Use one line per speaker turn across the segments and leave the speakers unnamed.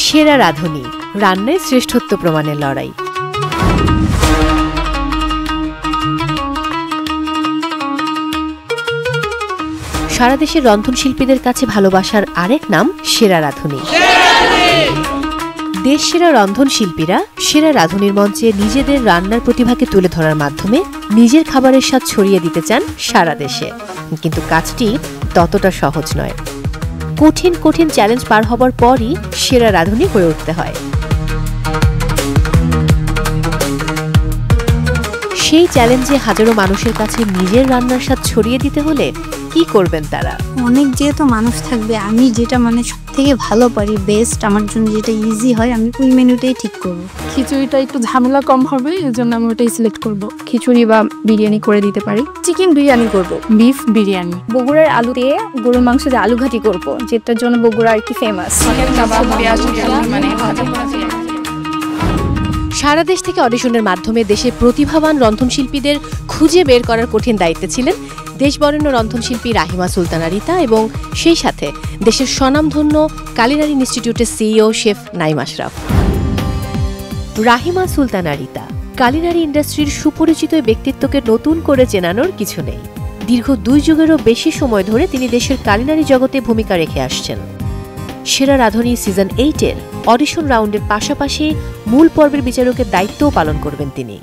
সেরা রাঁধুনি, রান্নায় শ্রেষ্ঠত্ব প্রমাণের লড়াই। সারা দেশের রন্ধনশিল্পীদের কাছে ভালোবাসার আরেক নাম সেরা রাঁধুনি। দেশ সেরা রন্ধনশিল্পীরা সেরা রাঁধুনির মঞ্চে নিজেদের রান্নার প্রতিভাকে তুলে ধরার মাধ্যমে নিজের খাবারের স্বাদ ছড়িয়ে দিতে চান সারা দেশে। কিন্তু কাজটি ততটা সহজ নয়। কঠিন কঠিন চ্যালেঞ্জ পার হবার পরই সেরা রাঁধুনি হয়ে উঠতে হয়। সেই চ্যালেঞ্জে হাজারো মানুষের কাছে নিজের রান্নার স্বাদ ছড়িয়ে দিতে হলে কি করবেন তারা?
অনেক যেহেতু মানুষ থাকবে, আমি যেটা সব থেকে ভালো পারি, বেস্ট আমার জন্য যেটা ইজি হয়, আমি ওই মেনুটাই ঠিক করবো।
খিচুড়িটা একটু ঝামেলা কম হবে, এর জন্য আমি ওটাই সিলেক্ট করবো। খিচুড়ি বা বিরিয়ানি করে দিতে পারি। চিকেন বিরিয়ানি করব, বিফ বিরিয়ানি।
বগুড়ার আলু দিয়ে গরুর মাংস দিয়ে আলু ঘাটি করব, যেটার জন্য বগুড়া আর কি ফেমাস।
সারা দেশ থেকে অডিশনের মাধ্যমে দেশের প্রতিভাবান রন্ধনশিল্পীদের খুঁজে বের করার কঠিন দায়িত্বে ছিলেন দেশবরেণ্য রন্ধনশিল্পী রাহিমা সুলতানা রিতা এবং সেই সাথে দেশের স্বনামধন্য কালিনারি ইনস্টিটিউটের CEO chef Naim Ashraf. Rahima Sultana Rita culinary ইন্ডাস্ট্রির সুপরিচিত ব্যক্তিত্বকে নতুন করে চেনানোর কিছু নেই। দীর্ঘ 2 যুগেরও বেশি সময় ধরে তিনি দেশের কালিনারি জগতে ভূমিকা রেখে আসছেন। সেরা রাঁধুনি সিজন 8-এর অডিশন রাউন্ডের পাশাপাশি মূল পর্বের বিচারকের দায়িত্বও পালন করবেন তিনি।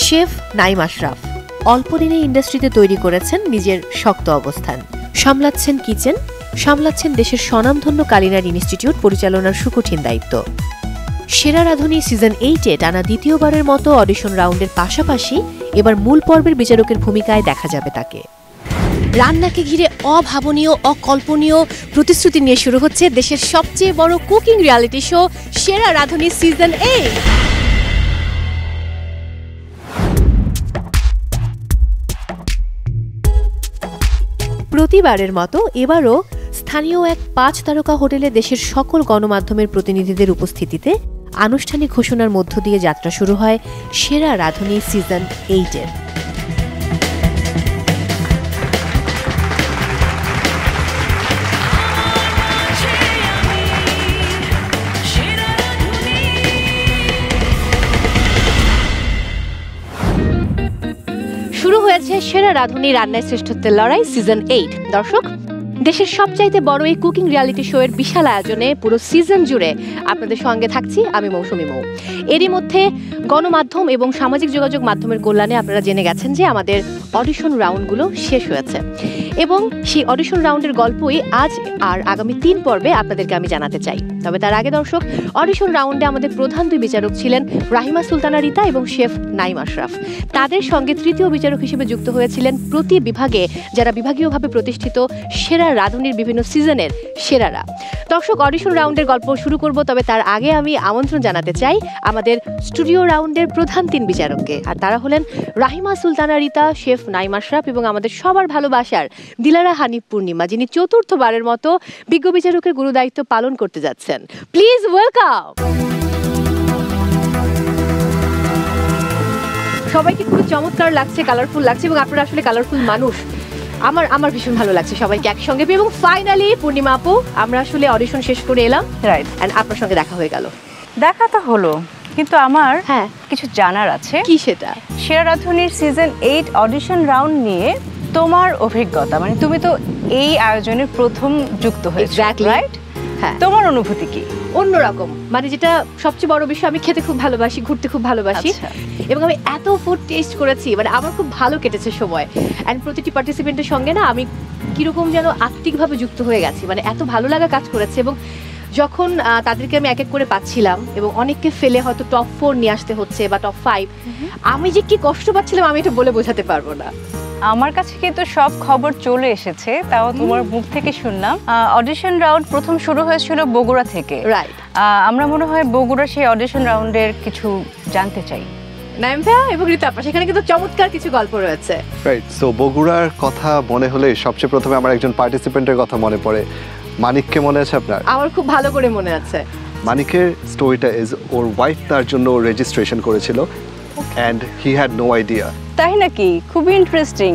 শেফ নাইম আশরাফ অল্প দিনে ইন্ডাস্ট্রিতে তৈরি করেছেন নিজের শক্ত অবস্থান। সামলাচ্ছেন কিচেন, সামলাচ্ছেন দেশের স্বনামধন্য কালিনারি ইনস্টিটিউট পরিচালনার সুকঠিন দায়িত্ব। সেরা রাঁধুনি সিজন 8-এ টানা দ্বিতীয়বারের মতো অডিশন রাউন্ডের পাশাপাশি এবার মূল পর্বের বিচারকের ভূমিকায় দেখা যাবে তাকে। রান্নাকে ঘিরে অভাবনীয়, অকল্পনীয় প্রতিশ্রুতি নিয়ে শুরু হচ্ছে দেশের সবচেয়ে বড় কুকিং রিয়ালিটি শো সেরা রাঁধুনি সিজন 8। প্রতিবারের মতো এবারও স্থানীয় এক 5 তারকা হোটেলে দেশের সকল গণমাধ্যমের প্রতিনিধিদের উপস্থিতিতে আনুষ্ঠানিক ঘোষণার মধ্য দিয়ে যাত্রা শুরু হয় সেরা রাঁধুনি সিজন 8-এর। শুরু হয়েছে সেরা রাঁধুনি রান্নায় শ্রেষ্ঠত্বের লড়াই সিজন 8। দর্শক, দেশের সবচাইতে বড় এই কুকিং রিয়ালিটি শো এর বিশাল আয়োজনে পুরো সিজন জুড়ে আপনাদের সঙ্গে থাকছি আমি মৌসুমী মৌ। এরই মধ্যে গণমাধ্যম এবং সামাজিক যোগাযোগ মাধ্যমের কল্যাণে আপনারা জেনে গেছেন যে আমাদের অডিশন রাউন্ডগুলো শেষ হয়েছে এবং সেই অডিশন রাউন্ডের গল্পই আজ আর আগামী 3 পর্বে আপনাদেরকে আমি জানাতে চাই। তবে তার আগে দর্শক, অডিশন রাউন্ডে আমাদের প্রধান 2 বিচারক ছিলেন রাহিমা সুলতানা রিতা এবং শেফ নাইম আশরাফ। তাদের সঙ্গে তৃতীয় বিচারক হিসেবে যুক্ত হয়েছিলেন প্রতি বিভাগে যারা বিভাগীয়ভাবে প্রতিষ্ঠিত সেরা রাঁধুনির বিভিন্ন সিজনের সেরারা। দর্শক, অডিশন রাউন্ডের গল্প শুরু করব, তবে তার আগে আমি আমন্ত্রণ জানাতে চাই আমাদের স্টুডিও রাউন্ডের প্রধান 3 বিচারককে। আর তারা হলেন রাহিমা সুলতানা রিতা, শেফ নাইম আশরাফ এবং আমাদের সবার ভালোবাসার দিলারা হানিফ পূর্ণিমা, যিনি চতুর্থবারের মতো বিজ্ঞ বিচারকের গুরুদায়িত্ব পালন করতে যাচ্ছেন। Please welcome. সবাইকে খুব চমৎকার লাগছে, কালারফুল লাগছে এবং আপনারা আসলে কালারফুল মানুষ। আমার ভীষণ ভালো লাগছে সবাইকে একসঙ্গে পেয়ে। এবং ফাইনালি পূর্ণিমা আপু, আমরা আসলে অডিশন শেষ করে এলাম, রাইট, এন্ড আপনার সঙ্গে দেখা হয়ে গেল।
দেখা তো হলো, কিন্তু আমার কিছু জানার আছে।
কি সেটা?
সেরা রাঁধুনির সিজন 8 অডিশন রাউন্ড নিয়ে তোমার অভিজ্ঞতা, তুমি তো এই আয়োজনের প্রথম যুক্ত হয়েছো, রাইট? হ্যাঁ, তোমার অনুভূতি কি?
অন্যরকম, যেটা সবচেয়ে বড় বিষয়, আমি খেতে খুব ভালোবাসি, ঘুরতে খুব ভালোবাসি এবং আমি এত ফুড টেস্ট করেছি, আমার খুব ভালো কেটেছে সময়। অ্যান্ড প্রতিটি পার্টিসিপেন্টের সঙ্গে আমি কিরকম যেন আত্মিকভাবে যুক্ত হয়ে গেছি, এত ভালো লাগা কাজ করেছে। এবং যখন তাদেরকে আমি এক এক করে পাচ্ছিলাম এবং অনেককে ফেলে হয়তো টপ 4 নিয়ে আসতে হচ্ছে বা টপ 5, আমি যে কি কষ্ট পাচ্ছিলাম আমি এটা বলে বোঝাতে পারবো না।
আমার কাছে কিন্তু সব খবর চলে এসেছে, তাও তোমার মুখ থেকে শুনলাম। অডিশন রাউন্ড প্রথম শুরু হয়েছিল বগুড়া থেকে,
রাইট?
আমরা মনে হয় বগুড়া সেই অডিশন রাউন্ডের কিছু জানতে চাই।
নাইম ভাইয়া এবং রিতা আপা, সেখানে কিন্তু চমৎকার কিছু গল্প রয়েছে,
রাইট? সো বগুড়ার কথা মনে হলে সবচেয়ে প্রথমে আমার একজন পার্টিসিপেন্টের কথা মনে পড়ে। মানিককে মনে আছে আপনার?
আমার খুব ভালো করে মনে আছে।
মানিকের স্টোরিটা ইজ, ওর ওয়াইফ তার জন্য রেজিস্ট্রেশন করেছিল and he had no idea।
তাই নাকি? খুবই ইন্টারেস্টিং।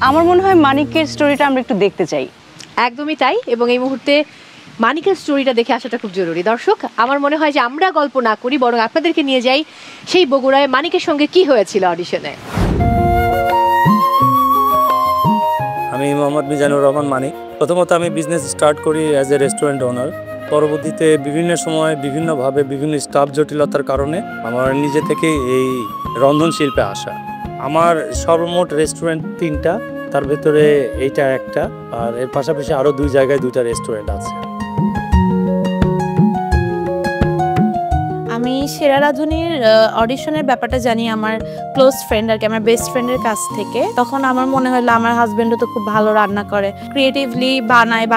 আমার মনে হয় মানিকের স্টোরিটা আমরা একটু দেখতে চাই।
একদমই তাই। এবং এই মুহূর্তে মানিকের স্টোরিটা দেখে আসাটা খুব জরুরি। দর্শক, আমার মনে হয় যে আমরা গল্প না করি, বরং আপনাদেরকে নিয়ে যাই সেই বগুড়ায় মানিকের সঙ্গে কি হয়েছিল অডিশনে।
আমি মোহাম্মদ মিজানুর রহমান মানিক। প্রথমত আমি বিজনেস স্টার্ট করি অ্যাজ এ রেস্টুরেন্ট ওনার। পরবর্তীতে বিভিন্ন সময় বিভিন্নভাবে বিভিন্ন স্টাফ জটিলতার কারণে আমার নিজে থেকে এই রন্ধন শিল্পে আসা। আমার সর্বমোট রেস্টুরেন্ট 3টা, তার ভেতরে এইটা একটা, আর এর পাশাপাশি আরও 2 জায়গায় 2টা রেস্টুরেন্ট আছে।
আমি সেরা রাঁধুনির অডিশনের ব্যাপারটা জানি আমার ক্লোজ ফ্রেন্ড আর কি, আমার বেস্ট ফ্রেন্ডের কাছ থেকে। তখন আমার মনে হলো আমার হাজব্যান্ডও তো খুব ভালো রান্না করে, ক্রিয়েটিভলি বানায়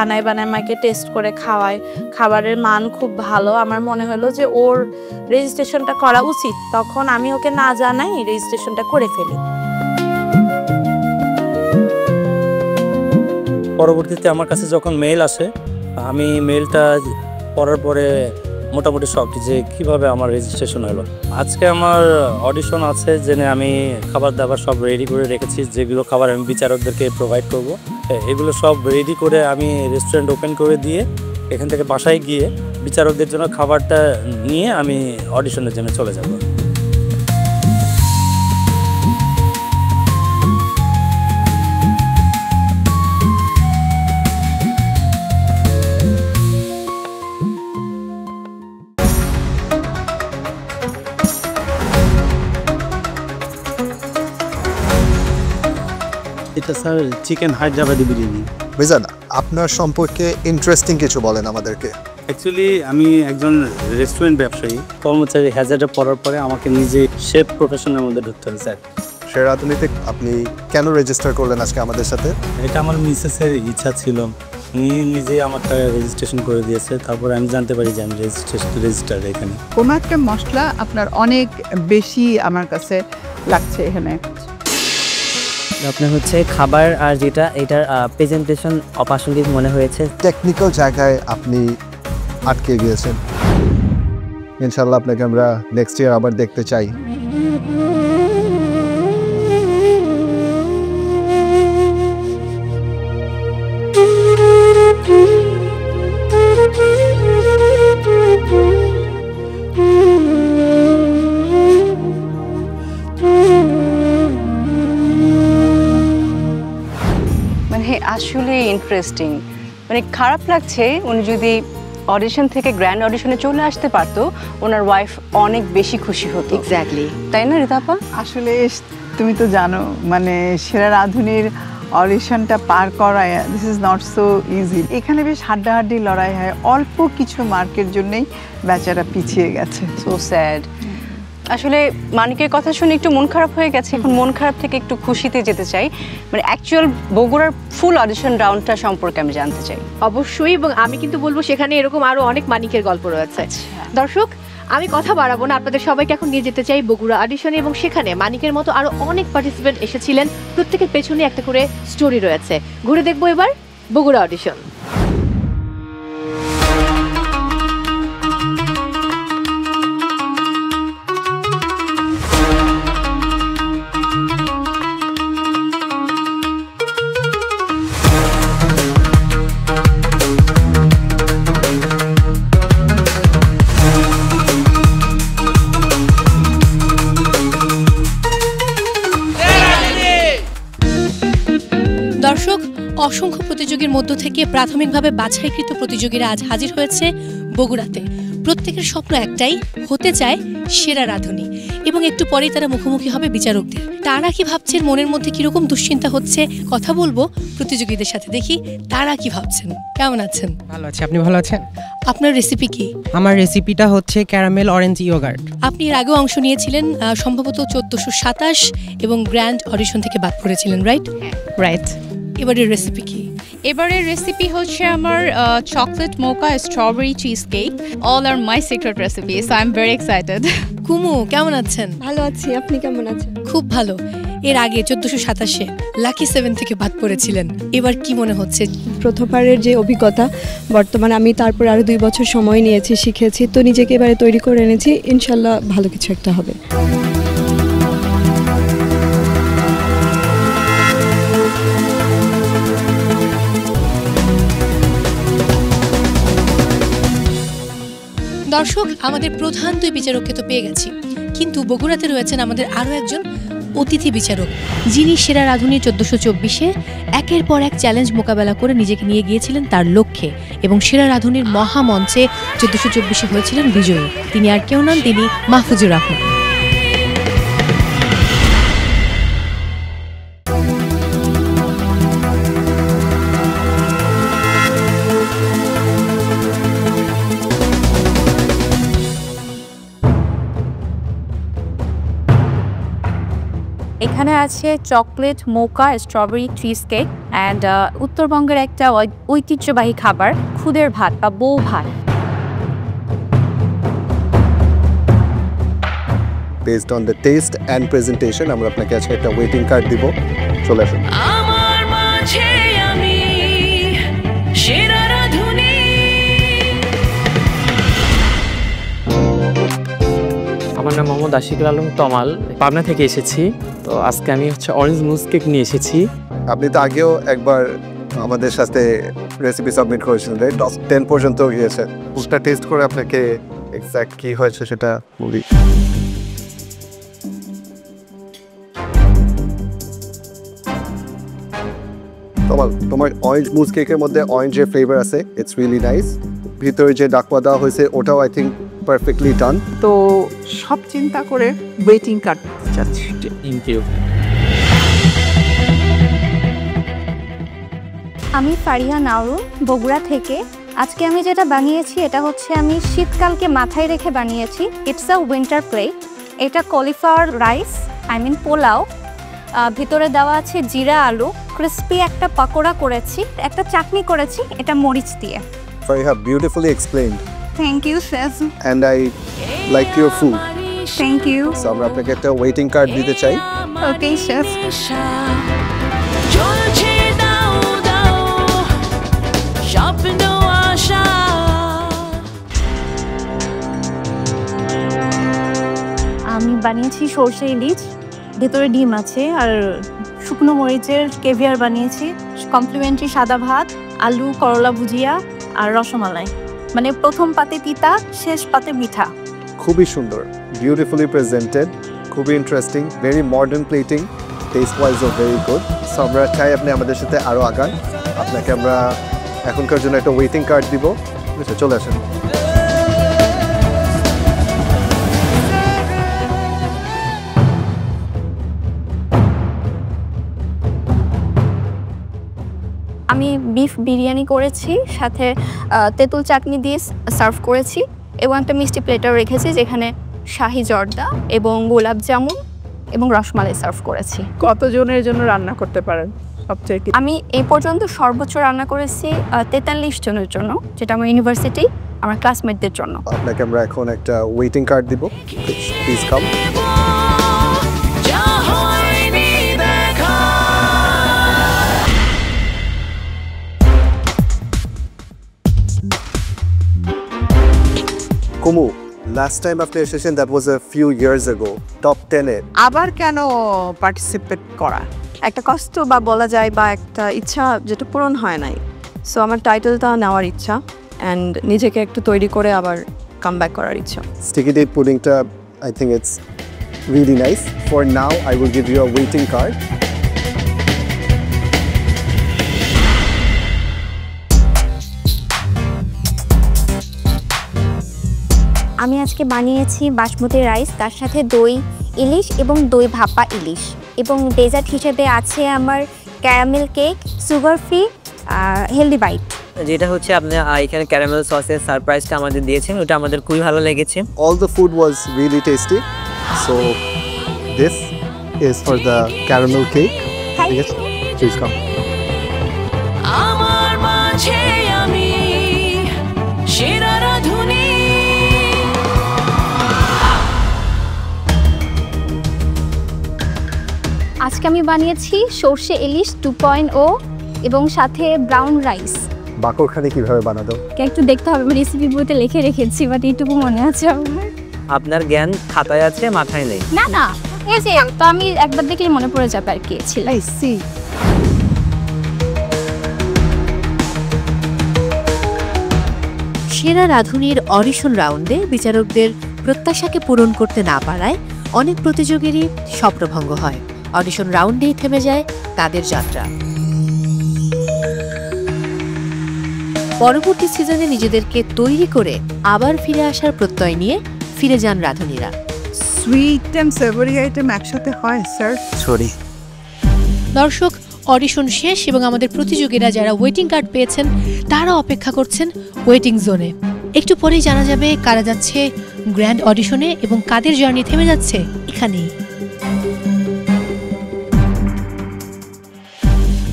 আমাকে টেস্ট করে খাওয়ায়, খাবারের মান খুব ভালো। আমার মনে হলো যে ওর রেজিস্ট্রেশনটা করা উচিত। তখন আমি ওকে না জানাই রেজিস্ট্রেশনটা করে ফেলি।
পরবর্তীতে আমার কাছে যখন মেইল আসে, আমি মেইলটা পড়ার পরে মোটামুটি শখ যে কিভাবে আমার রেজিস্ট্রেশন হলো। আজকে আমার অডিশন আছে, জেনে আমি খাবার দাবার সব রেডি করে রেখেছি, যেগুলো খাবার আমি বিচারকদেরকে প্রোভাইড করব। এগুলো সব রেডি করে আমি রেস্টুরেন্ট ওপেন করে দিয়ে এখান থেকে বাসায় গিয়ে বিচারকদের জন্য খাবারটা নিয়ে আমি অডিশনের জন্য চলে যাব। এটা স্যার চিকেন হায়দ্রাবাদি বিরিয়ানি।
মিজান, আপনার সম্পর্কে ইন্টারেস্টিং কিছু বলেন আমাদেরকে।
অ্যাকচুয়ালি আমি একজন রেস্টুরেন্ট ব্যবসায়ী, কর্মচারী হ্যাজার্ডে পড়ার পরে আমাকে নিজে শেফ প্রফেশনের মধ্যে ঢুকতে হবে স্যার।
সেরা রাঁধুনিতে আপনি কেন রেজিস্টার করলেন আজকে আমাদের সাথে?
এটা আমার মিসেসের ইচ্ছা ছিল, উনি নিজেই আমাকে রেজিস্ট্রেশন করে দিয়েছে। তারপরে আমি জানতে পারি যে আমি রেজিস্টার এখানে।
কোনো একটা মশলা আপনার অনেক বেশি আমার কাছে লাগছে এখানে।
আপনার হচ্ছে খাবার আর যেটা এটার প্রেজেন্টেশন অপ্রাসঙ্গিক মনে হয়েছে।
টেকনিক্যাল জায়গায় আপনি আটকে গিয়েছেন। ইনশাল্লাহ আপনাকে আমরা নেক্সট ইয়ার আবার দেখতে চাই।
আসলে ইন্টারেস্টিং, মানে খারাপ লাগছে। উনি যদি অডিশন থেকে গ্র্যান্ড অডিশনে চলে আসতে পারতো, ওনার ওয়াইফ অনেক বেশি খুশি হতো।
এক্স্যাক্টলি,
তাই না রিতাপা?
আসলে তুমি তো জানো, মানে সেরা রাঁধুনির অডিশনটা পার করা this is not so easy. এখানে বেশ হাড্ডাহাড্ডি লড়াই হয়, অল্প কিছু মার্কের জন্যই বেচারা পিছিয়ে গেছে।
So sad. আসলে মানিকের কথা শুনে একটু মন খারাপ হয়ে গেছে। এখন মন খারাপ থেকে একটু খুশিতে যেতে চাই, মানে অ্যাকচুয়াল বগুড়ার ফুল অডিশন রাউন্ডটা সম্পর্কে আমি জানতে চাই।
অবশ্যই, এবং আমি কিন্তু বলবো সেখানে এরকম আরো অনেক মানিকের গল্প রয়েছে। দর্শক, আমি কথা বাড়াবো না, আপনাদের সবাইকে এখন নিয়ে যেতে চাই বগুড়া অডিশনে, এবং সেখানে মানিকের মতো আরো অনেক পার্টিসিপেন্ট এসেছিলেন। প্রত্যেকের পেছনে একটা করে স্টোরি রয়েছে। ঘুরে দেখবো এবার বগুড়া অডিশন। দর্শক, অসংখ্য প্রতিযোগীর মধ্য থেকে প্রাথমিকভাবে বাছাইকৃত প্রতিযোগীরা আজ হাজির হয়েছে বগুড়াতে। প্রত্যেকের স্বপ্ন একটাই, হতে চায় সেরা রাঁধুনি, এবং একটু পরেই তারা মুখোমুখি হবে বিচারকদের। তারা কি ভাবছেন, মনের মধ্যে কিরকম দুশ্চিন্তা হচ্ছে, কথা বলবো প্রতিযোগীদের সাথে, দেখি তারা কি ভাবছেন। কেমন আছেন?
ভালো আছি, আপনি ভালো আছেন?
আপনার রেসিপি কি?
আমার রেসিপিটা হচ্ছে ক্যারামেল অরেঞ্জ ইয়োগার্ট।
আপনি এর আগেও অংশ নিয়েছিলেন সম্ভবত 1427 এবং গ্র্যান্ড অডিশন থেকে বাদ পড়েছিলেন, রাইট?
রাইট।
এবারের রেসিপি কি?
এবারের রেসিপি হচ্ছে আমার chocolate mocha strawberry cheese cake. All are my secret recipe, so I am very excited.
Kumu, কেমন আছেন?
ভালো আছি, আপনি কেমন আছেন?
খুব ভালো। এর আগে 1427 লাকি 7 থেকে বাদ পড়েছিলেন, এবার কি মনে হচ্ছে?
প্রথমবারের যে অভিজ্ঞতা, বর্তমানে আমি তারপর আরো 2 বছর সময় নিয়েছি, শিখেছি, তো নিজেকে এবারে তৈরি করে এনেছি। ইনশাল্লাহ ভালো কিছু একটা হবে।
দর্শক, আমাদের প্রধান 2 বিচারককে তো পেয়ে গেছি, কিন্তু বগুড়াতে রয়েছেন আমাদের আরও একজন অতিথি বিচারক, যিনি সেরা রাঁধুনি 1424-এ একের পর এক চ্যালেঞ্জ মোকাবেলা করে নিজেকে নিয়ে গিয়েছিলেন তার লক্ষ্যে এবং সেরা রাঁধুনির মহামঞ্চে 1424-এ হয়েছিলেন বিজয়ী। তিনি আর কেউ নন, তিনি মাহফুজুর রহমান।
এখানে আছে chocolate mocha strawberry cheese cake and উত্তরবঙ্গের একটা ঐতিহ্যবাহী খাবার খুদের ভাত বা বউ ভাত।
Based on the test and presentation আমরা আপনাকে আজকে একটা ওয়েটিং কার্ড দিব। চলে আসুন।
আমার নাম মোহাম্মদ আশিকুল আলম তমাল, পাবনা থেকে এসেছি। তো আজকে আমি অরেঞ্জ মুজ কেক নিয়ে এসেছি।
আপনি তো আগেও একবার আমাদের সাথে রেসিপি সাবমিট করেছিলেন, টপ 10 পর্যন্ত গিয়েছে। ফুডটা টেস্ট করে আপনাকে এক্স্যাক্ট কি হয়েছে সেটা বলি। তোমার অরেঞ্জ মুজ কেকের মধ্যে অরেঞ্জের ফ্লেভার আছে, ইটস রিয়েলি নাইস। ভিতরে যে ডাকওয়া দেওয়া হয়েছে ওটাও আই থিঙ্ক পারফেক্টলি ডান।
তো সব চিন্তা করে ওয়েটিং কার্ড চাচ্ছি।
Thank you.
আমি ফারিয়া নাওরুন, বগুড়া থেকে। আজকে আমি যেটা বানিয়েছি এটা হচ্ছে আমি শীতকালকে মাথায় রেখে বানিয়েছি। It's a winter plate. এটা কলিফ্লাওয়ার রাইস, পোলাও, ভিতরে দেওয়া আছে জিরা আলু, ক্রিস্পি একটা পাকোড়া করেছি, একটা চাটনি করেছি, এটা মরিচ দিয়ে।
Fariha, beautifully explained.
Thank you chef.
And I like your food.
Thank you.
So আমরা আপনাকে একটা ওয়েটিং কার্ড দিতে চাই।
Okay chef. আমি বানিয়েছি সরষে ইলিশ, ভেতরে ডিম আছে, আর শুকনো মরিচের কেভিয়ার বানিয়েছি, কমপ্লিমেন্টারি সাদা ভাত, আলু করলা ভুজিয়া আর রসমালাই। মানে প্রথম পাতে তিতা, শেষ পাতে মিঠা।
খুবই সুন্দর, বিউটিফুলি প্রেজেন্টেড, খুবই interesting, very modern plating, taste ওয়াইজও ভেরি গুড। সো আমরা চাই আপনি আমাদের সাথে আরও আগান। আপনাকে আমরা এখনকার জন্য একটা ওয়েটিং কার্ড দিব। চলে আসেন।
আমি বিফ বিরিয়ানি করেছি, সাথে তেঁতুল চাটনি দিয়ে সার্ভ করেছি এবং একটা মিষ্টি প্লেটার রেখেছি যেখানে শাহি জর্দা এবং গোলাপ জামুন এবং রসমালাই সার্ভ করেছি।
কতজনের জন্য রান্না করতে পারেন সবচেয়ে?
আমি এই পর্যন্ত সর্বোচ্চ রান্না করেছি 43 জনের জন্য, যেটা আমার ইউনিভার্সিটি আমার ক্লাসমেটদের জন্য।
আপনাকে আমরা এখন একটা ওয়েটিং কার্ড দিব, please come. Kumu, last time আপনি এসেছেন that was a few years ago, top 10-এ।
আবার কেন পার্টিসিপেট করা?
একটা কষ্ট বা বলা যায় বা একটা ইচ্ছা যেটা পূরণ হয় নাই। সো আমার টাইটেলটা নেওয়ার ইচ্ছা অ্যান্ড নিজেকে একটু তৈরি করে আবার কাম ব্যাক করার ইচ্ছা।
স্টিকি ডেট পুডিংটা I think it's really nice. For now I will give you a waiting card.
আমি আজকে বানিয়েছি বাসমতি রাইস, তার সাথে দই ইলিশ এবং দই ভাপা ইলিশ, এবং ডেজার্ট হিসেবে আছে আমার caramel cake, sugar free, healthy bite.
যেটা হচ্ছে আপনি এখানে ক্যারামেল সসের সারপ্রাইজটা আমাদের দিয়েছেন, ওটা আমাদের খুবই ভালো লেগেছে।
All the food was really tasty. So this is for the caramel cake. Yes, please come.
আমার মাঝে আমি সেরা রাঁধুনি।
আজকে আমি বানিয়েছি সর্ষে ইলিশ 2.0 এবং সাথে ব্রাউন রাইস।
বাকরখানি কিভাবে বানাতো?
একটু দেখতে হবে, রেসিপি বইতে লিখে রেখেছি, বাট এইটুকু মনে আছে আমার।
আপনার জ্ঞান খাতায় আছে, মাথায় নেই।
না না, এই যে তো আমি একবার দেখলে মনে পড়ে যাবে আর কি ছিল।
সেরা রাঁধুনির অডিশন রাউন্ডে বিচারকদের প্রত্যাশাকে পূরণ করতে না পারায় অনেক প্রতিযোগীরই স্বপ্নভঙ্গ হয়। অডিশন রাউন্ডেই থেমে যায় তাদের যাত্রা। পরবর্তী সিজনে নিজেদেরকে তৈরি করে আবার ফিরে আসার প্রত্যয় নিয়ে ফিরে যান রাঁধুনিরা।
সুইট অ্যান্ড সেভরি আইটেম একসাথে হয় স্যার?
সরি।
দর্শক, অডিশন শেষ এবং আমাদের প্রতিযোগীরা যারা ওয়েটিং কার্ড পেয়েছেন তারা অপেক্ষা করছেন ওয়েটিং জোনে। একটু পরেই জানা যাবে কারা যাচ্ছে গ্র্যান্ড অডিশনে এবং কাদের জার্নি থেমে যাচ্ছে এখানেই।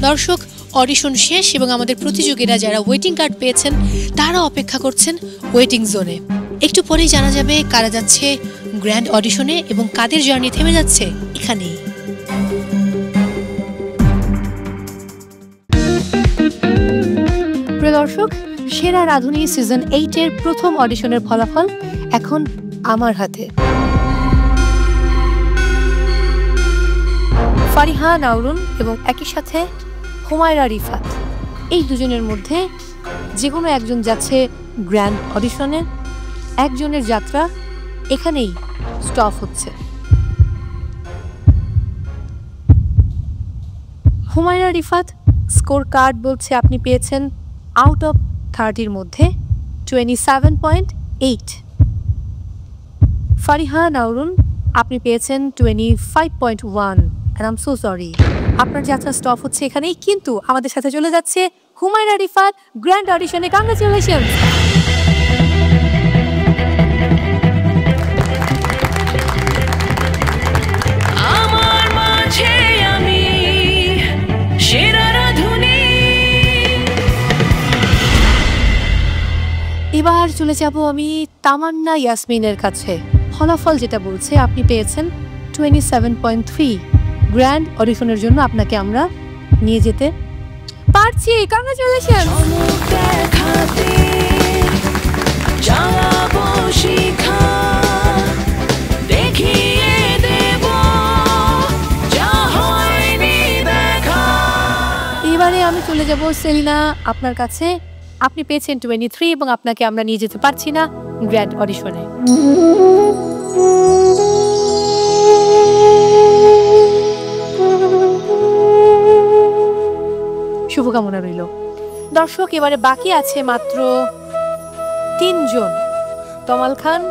দর্শক, অডিশন শেষ এবং আমাদের প্রতিযোগীরা যারা ওয়েটিং কার্ড পেয়েছেন তারা অপেক্ষা করছেন ওয়েটিং জোনে। একটু পরেই জানা যাবে কারা যাচ্ছে গ্র্যান্ড অডিশনে এবং কাদের জার্নি থেমে যাচ্ছে এখানেই। প্রিয় দর্শক, সেরা রাঁধুনি সিজন 8-এর প্রথম অডিশনের ফলাফল এখন আমার হাতে। ফারিহা নাউরুন এবং একই সাথে হুমায়রা রিফাত, এই দুজনের মধ্যে যে কোনো একজন যাচ্ছে গ্র্যান্ড অডিশনে। একজনের যাত্রা এখানেই স্টপ হচ্ছে। হুমায়রা রিফাত, স্কোর কার্ড বলছে আপনি পেয়েছেন আউট অফ 30-র মধ্যে 27.8। ফারিহা নাউরুন, আপনি পেয়েছেন 25.1 and I'm so sorry, আপনার যাত্রা স্টপ হচ্ছে এখানেই। কিন্তু আমাদের সাথে চলে যাচ্ছে হুমায়রা রিফাত গ্র্যান্ড অডিশনে। কংগ্রেচুলেশনস।
আমার মাঝে আমি সেরা রাঁধুনি।
এবার চলে যাব আমি তামান্না ইয়াসমিনের কাছে। ফলাফল যেটা বলছে আপনি পেয়েছেন 27.3। গ্র্যান্ড অডিশনের জন্য আপনাকে আমরা নিয়ে যেতে পারছি। কংগ্রেচুলেশন। এবারে আমি চলে যাব সেলিনা আপনার কাছে। আপনি পেয়েছেন 23 এবং আপনাকে আমরা নিয়ে যেতে পারছি না গ্র্যান্ড অডিশনে। শুভকামনা রইল। দর্শক, এবারে বাকি আছে মাত্র 3 জন, তমাল খান,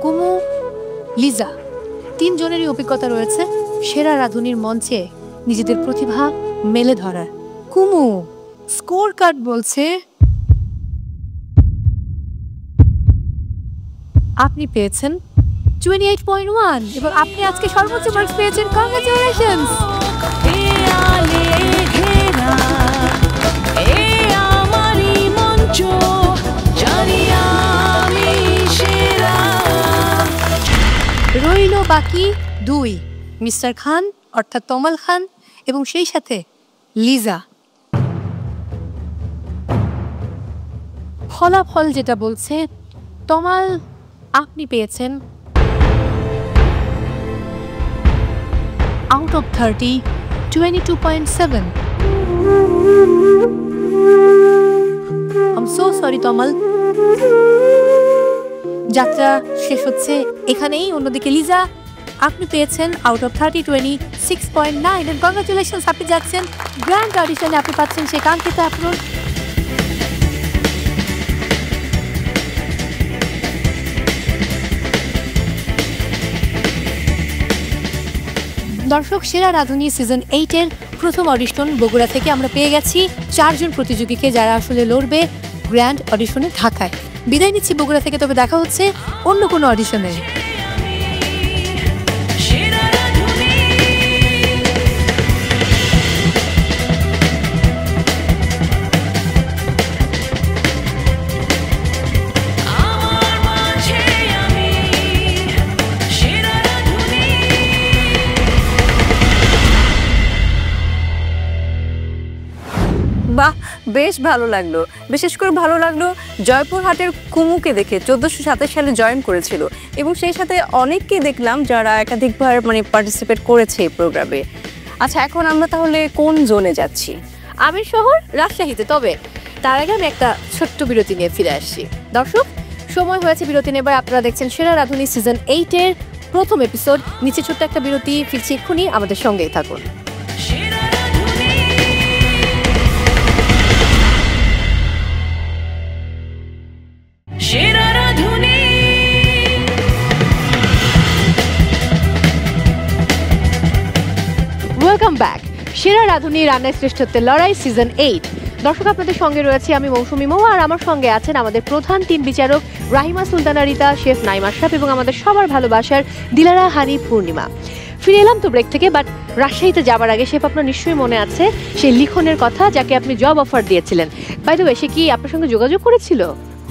কুমু, লিজা। 3 জনেরই অভিজ্ঞতা রয়েছে সেরা রাঁধুনির মঞ্চে নিজেদের প্রতিভা মেলে ধরার। কুমু, স্কোর কার্ড বলছে আপনি পেয়েছেন 28.1 এবং আপনি আজকে সর্বোচ্চ মার্কস পেয়েছেন। কংগ্রেচুলেশনস। রইল বাকি 2, মিস্টার খান অর্থাৎ তমাল খান এবং সেই সাথে লিজা। ফলাফল যেটা বলছে, তমাল আপনি পেয়েছেন out of 30 22.7। I'm so sorry তমাল, যাত্রা শেষ হচ্ছে এখানেই। অন্যদিকে লিজা, আপনি পেয়েছেন আউট অফ 30 26.9 and congratulations, আপনি যাচ্ছেন গ্র্যান্ড অডিশনে। আপনি পাচ্ছেন সেই কাঙ্ক্ষিত অ্যাপ্রন। দর্শক, সেরা রাঁধুনি সিজন 8-এর প্রথম অডিশন বগুড়া থেকে আমরা পেয়ে গেছি 4 জন প্রতিযোগীকে যারা আসলে লড়বে গ্র্যান্ড অডিশনে ঢাকায়। বিদায় নিচ্ছি বগুড়া থেকে, তবে দেখা হচ্ছে অন্য কোনো অডিশনে।
বাহ, বেশ ভালো লাগলো। বিশেষ করে ভালো লাগলো জয়পুরহাটের কুমুকে দেখে। 1427 সালে জয়েন করেছিল এবং সেই সাথে অনেককেই দেখলাম যারা একাধিকবার পার্টিসিপেট করেছে এই প্রোগ্রামে। আচ্ছা, এখন আমরা তাহলে কোন জোনে যাচ্ছি?
আমির শহর রাজশাহীতে। তবে তার আগে আমি একটা ছোট্ট বিরতি নিয়ে ফিরে আসছি। দর্শক, সময় হয়েছে বিরতি নেবার। আপনারা দেখছেন সেরা রাঁধুনি সিজন 8-এর প্রথম এপিসোড। নিচে ছোট্ট একটা বিরতি, ফিরছি এক্ষুনি, আমাদের সঙ্গেই থাকুন।
সেরা রাঁধুনি
ওয়েলকাম ব্যাক। সেরা রাঁধুনি রান্নায় শ্রেষ্ঠত্বের লড়াই সিজন 8। দর্শক, আপনাদের সঙ্গে রয়েছে আমি মৌসুমী মৌ, আর আমার সঙ্গে আছেন আমাদের প্রধান 3 বিচারক রাহিমা সুলতানা রিতা, শেফ নাইম আশরাফ এবং আমাদের সবার ভালোবাসার দিলারা হানি পূর্ণিমা। ফিরে এলাম তো ব্রেক থেকে, বাট রাজশাহীতে যাবার আগে শেফ, আপনার নিশ্চয়ই মনে আছে সেই লিখনের কথা যাকে আপনি জব অফার দিয়েছিলেন। বাই দ্য ওয়ে, সে কি আপনার সঙ্গে যোগাযোগ করেছিল?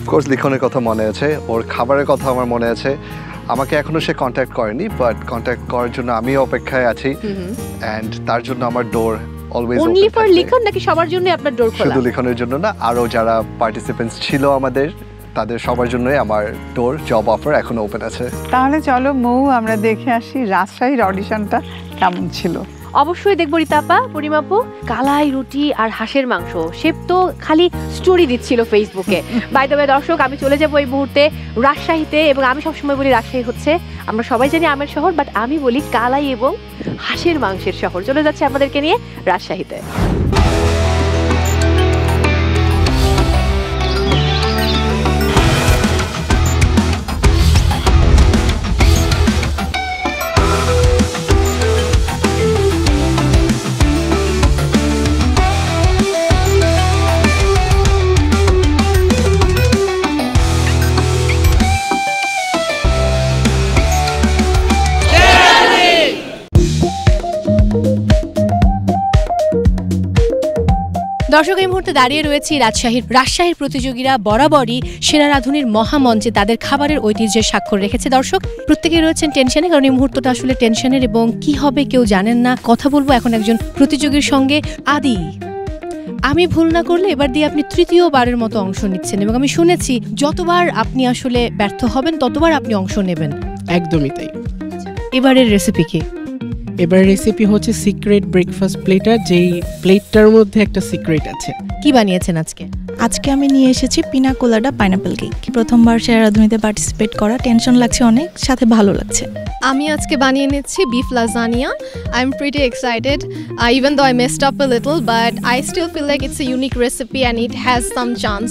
অফকোর্স লিখনের কথা মনে আছে, ওর খাবারের কথা আমার মনে আছে। আমাকে এখনো সে কন্ট্যাক্ট করেনি, বাট কন্ট্যাক্ট করার জন্য আমিও অপেক্ষায় আছি। অ্যান্ড তার জন্য আমার ডোর অলওয়েজ ওপেন।
অনলি ফর লিখন নাকি সবার জন্য আপনার ডোর খোলা?
শুধু লিখনের জন্য না, আরও যারা পার্টিসিপেন্টস ছিল আমাদের, তাদের সবার জন্যই আমার ডোর জব অফার এখনো ওপেন আছে।
তাহলে চলো মৌ, আমরা দেখে আসি রাজশাহীর অডিশনটা কেমন ছিল।
অবশ্যই দেখবো রিতাপা, পরিমাপু। কালাই রুটি আর হাঁসের মাংস, শেফ তো খালি স্টোরি দিচ্ছিল ফেসবুকে। বাই দ্য ওয়ে দর্শক, আমি চলে যাবো এই মুহূর্তে রাজশাহীতে, এবং আমি সবসময় বলি রাজশাহী হচ্ছে, আমরা সবাই জানি আমের শহর, বাট আমি বলি কালাই এবং হাঁসের মাংসের শহর। চলে যাচ্ছে আমাদেরকে নিয়ে রাজশাহীতে। দর্শক, এই মুহূর্তে দাঁড়িয়ে রয়েছি রাজশাহীর প্রতিযোগীরা বরাবরই সেরা রাঁধুনির মহামঞ্চে তাদের খাবারের ঐতিহ্যের স্বাক্ষর রেখেছে। দর্শক, প্রত্যেকেই রয়েছেন টেনশনে, কারণ এই মুহূর্তটা আসলে টেনশনের এবং কি হবে কেউ জানেন না। কথা বলবো এখন একজন প্রতিযোগীর সঙ্গে। আদি, আমি ভুল না করলে এবার দিয়ে আপনি তৃতীয়বারের মতো অংশ নিচ্ছেন, এবং আমি শুনেছি যতবার আপনি আসলে ব্যর্থ হবেন ততবার আপনি অংশ নেবেন।
একদমই তাই।
এবারের রেসিপি কি?
এবার রেসিপি হচ্ছে সিক্রেট ব্রেকফাস্ট প্লেটার, যেই প্লেটটার মধ্যে একটা সিক্রেট আছে।
কি বানিয়েছেন আজকে?
আজকে আমি নিয়ে এসেছি পিনা কোলাডা পাইনাপেল কেক। প্রথমবার সেরা রাঁধুনিতে পার্টিসিপেট করা, টেনশন লাগছে অনেক, সাথে ভালো লাগছে।
আমি আজকে বানিয়ে নিচ্ছি beef lasagna. I am pretty excited, even though I messed up a little, but I still feel like it's a unique recipe and it has some chance.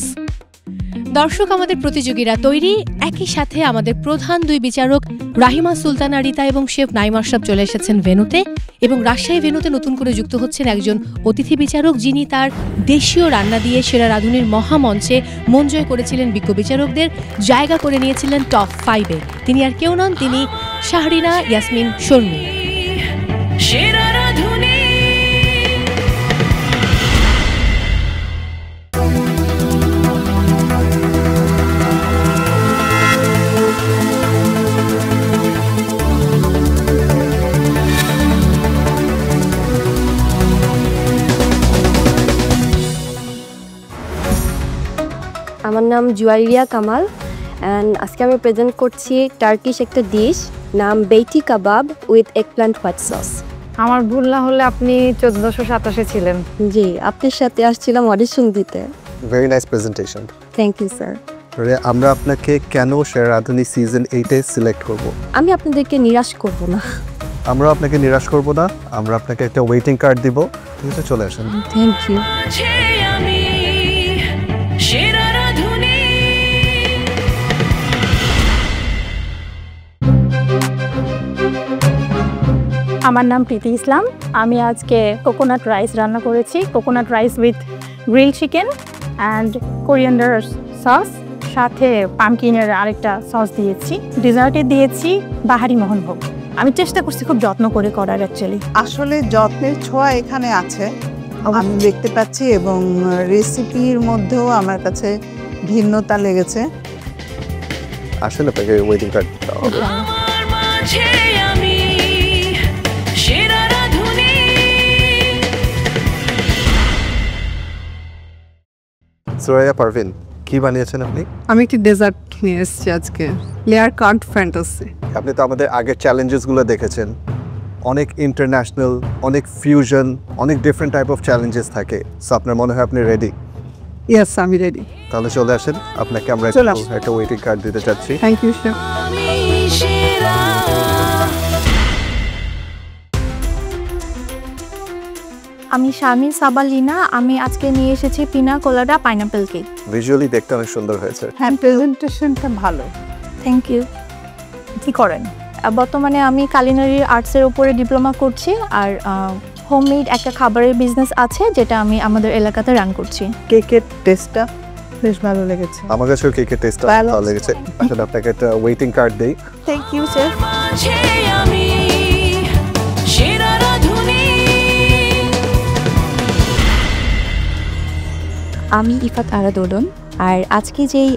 দর্শক, আমাদের প্রতিযোগীরা তৈরি, একই সাথে আমাদের প্রধান 2 বিচারক রাহিমা সুলতানা রিতা এবং শেফ নাইম আশরাফ চলে এসেছেন ভেন্যুতে, এবং রাজশাহী ভেন্যুতে নতুন করে যুক্ত হচ্ছেন একজন অতিথি বিচারক, যিনি তার দেশীয় রান্না দিয়ে সেরা রাঁধুনির মহামঞ্চে মন জয় করেছিলেন বিজ্ঞ বিচারকদের, জায়গা করে নিয়েছিলেন টপ 5-এ। তিনি আর কেউ নন, তিনি শাহরিনা ইয়াসমিন শর্মী।
সেরা রাঁধুনি
আমার নাম জুয়ারিয়া কামাল, অ্যান্ড আজকে আমি প্রেজেন্ট করছি টার্কিশ একটা ডিশ, নাম বেইটি কাবাব উইথ এগপ্ল্যান্ট হোয়াইট সস।
আমার ভুল না হলে আপনি 1427 ছিলেন?
জি, আপনার সাথে আসছিলাম অডিশন দিতে।
Very nice presentation.
Thank you sir.
আমরা আপনাকে কেন সেরা রাঁধুনি সিজন 8-এ সিলেক্ট করব?
আমি আপনাদেরকে নিরাশ করব না।
আমরা আপনাকে নিরাশ করব না, আমরা আপনাকে একটা ওয়েটিং কার্ড দিব, ঠিক আছে? চলে আসেন।
Thank you.
সেরা রাঁধুনি
আমার নাম প্রীতি ইসলাম। আমি আজকে কোকোনাট রাইস রান্না করেছি, coconut rice with grill chicken and coriander sauce, সাথে পামকিনের আরেকটা সস দিয়েছি। ডেজার্টে দিয়েছি বাহারি মোহনভোগ। আমি চেষ্টা করছি খুব যত্ন করে করার। অ্যাকচুয়ালি
আসলে যত্নের ছোঁয়া এখানে আছে, আমি দেখতে পাচ্ছি, এবং রেসিপির মধ্যেও আমার কাছে ভিন্নতা লেগেছে।
আসলে আপনাকে ওয়েটিং কার্ড দাও। সুরাইয়া পারভিন, কি বানিয়েছেন আপনি?
আমি একটি ডেজার্ট নিয়ে এসেছি আজকে, লেয়ার কার্ড ফ্যান্টাসি।
আপনি তো আমাদের আগের চ্যালেঞ্জেসগুলো দেখেছেন, অনেক ইন্টারন্যাশনাল, অনেক ফিউশন, অনেক ডিফারেন্ট টাইপ অফ চ্যালেঞ্জেস থাকে। সো আপনার মনে হয় আপনি রেডি?
ইয়েস আমি রেডি।
তাহলে চলে আসেন, আপনাকে আমরা একটা ওয়েটিং কার্ড দিতে চাচ্ছি।
Thank you chef.
আমি শারমিন সাবালিনা, আমি আজকে নিয়ে এসেছি পিনা কোলাডা পাইনাপেল কেক।
ভিজুয়ালি দেখতে অনেক সুন্দর হয়েছে।
হ্যাঁ, প্রেজেন্টেশনটা ভালো।
Thank you. কি করেন? বর্তমানে আমি কালিনারি আর্টসের উপরে ডিপ্লোমা করছি, আর হোমমেড একটা খাবারের বিজনেস আছে যেটা আমি আমাদের এলাকাতে রান করছি।
কেকের টেস্টটা বেশ ভালো লেগেছে।
আমার কাছেও কেকের টেস্টটা ভালো লেগেছে। আসলে আপনাকে একটা ওয়েটিং কার্ড দেই।
Thank you chef.
আমি ইফাত আরা দোলন, আর আজকে যেই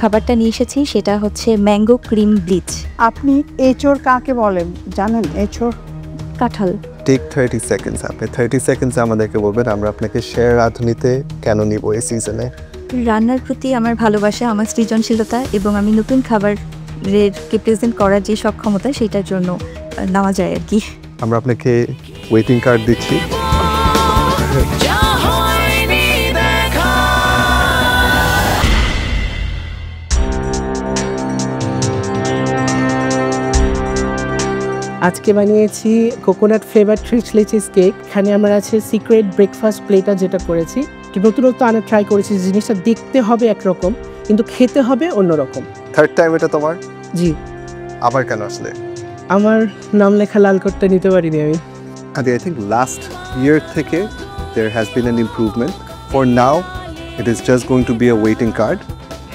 খাবারটা নিয়ে এসেছি সেটা হচ্ছে ম্যাঙ্গো ক্রিম ব্লিচ।
আপনি এঁচোড় কাকে বলেন জানেন? এঁচোড়
কাঁঠাল।
Take 30 seconds. আপনি 30 সেকেন্ডস আমাদেরকে বলবেন আমরা আপনাকে শেয়ার রাঁধুনিতে কেন নিব এই সিজনে।
রান্নার প্রতি আমার ভালোবাসা, আমার সৃজনশীলতা এবং আমি নতুন খাবারকে প্রেজেন্ট করার যে সক্ষমতা সেটার জন্য নেওয়া যায় আর কি।
আমরা আপনাকে ওয়েটিং কার্ড দিচ্ছি।
আজকে বানিয়েছি কোকোনাট ফ্লেভার ট্রিচলি চিজ কেক। এখানে আমার আছে সিক্রেট ব্রেকফাস্ট প্লেটার, যেটা করেছি নতুনত্ব আনা ট্রাই করেছি। জিনিসটা দেখতে হবে একরকম কিন্তু খেতে হবে অন্যরকম।
থার্ড টাইম এটা তোমার?
জি।
আবার কেন আসলে?
আমার নাম লেখা লাল কোটটা নিতে পারিনি আমি।
I think last year থেকে there has been an improvement. For now, it is just going to be a waiting card.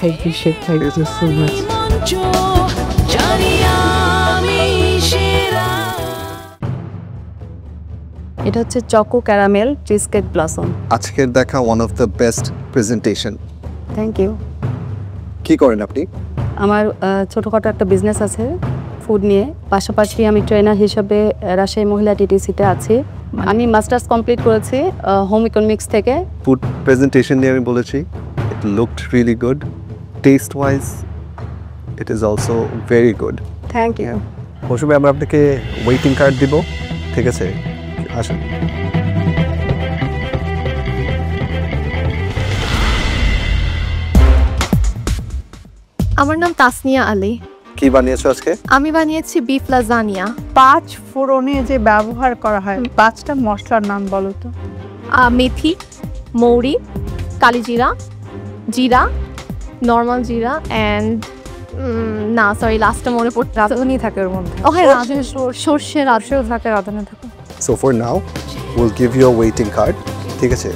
Thank you, Chef. Thank you so much.
এটা হচ্ছে choco caramel cheese cake blossom.
আজকের দেখা one of the best presentation.
Thank you.
কি করেন আপনি?
আমার ছোটখাটো একটা বিজনেস আছে ফুড নিয়ে, পাশাপাশি আমি ট্রেনার হিসেবে রাজশাহী মহিলা টিটিসিতে আছি। আমি মাস্টার্স কমপ্লিট করেছি হোম ইকোনমিক্স থেকে।
ফুড প্রেজেন্টেশন নিয়ে আমি বলেছি, it looked really good. Taste wise, it is also very good.
Thank you.
Mousumi, আমরা আপনাকে ওয়েটিং কার্ড দিব, ঠিক আছে? আসুন।
আমার নাম তাসনিয়া আলী।
কি বানিয়েছো আজকে?
আমি বানিয়েছি বিফ লাজানিয়া।
5 ফোড়নে যে ব্যবহার করা হয় 5টা মশলার নাম বলো তো।
মেথি, মৌরি, কালিজিরা, জিরা, নর্মাল জিরা অ্যান্ড না সরি লাস্টটা মনে পড়ছে,
রাঁধুনি থাকে ওর মধ্যে।
ও হ্যাঁ, সর্ষে রাঁধুনিও থাকে, রাঁধুনি থাকে।
So for now, we'll give you a waiting card. ঠিক আছে?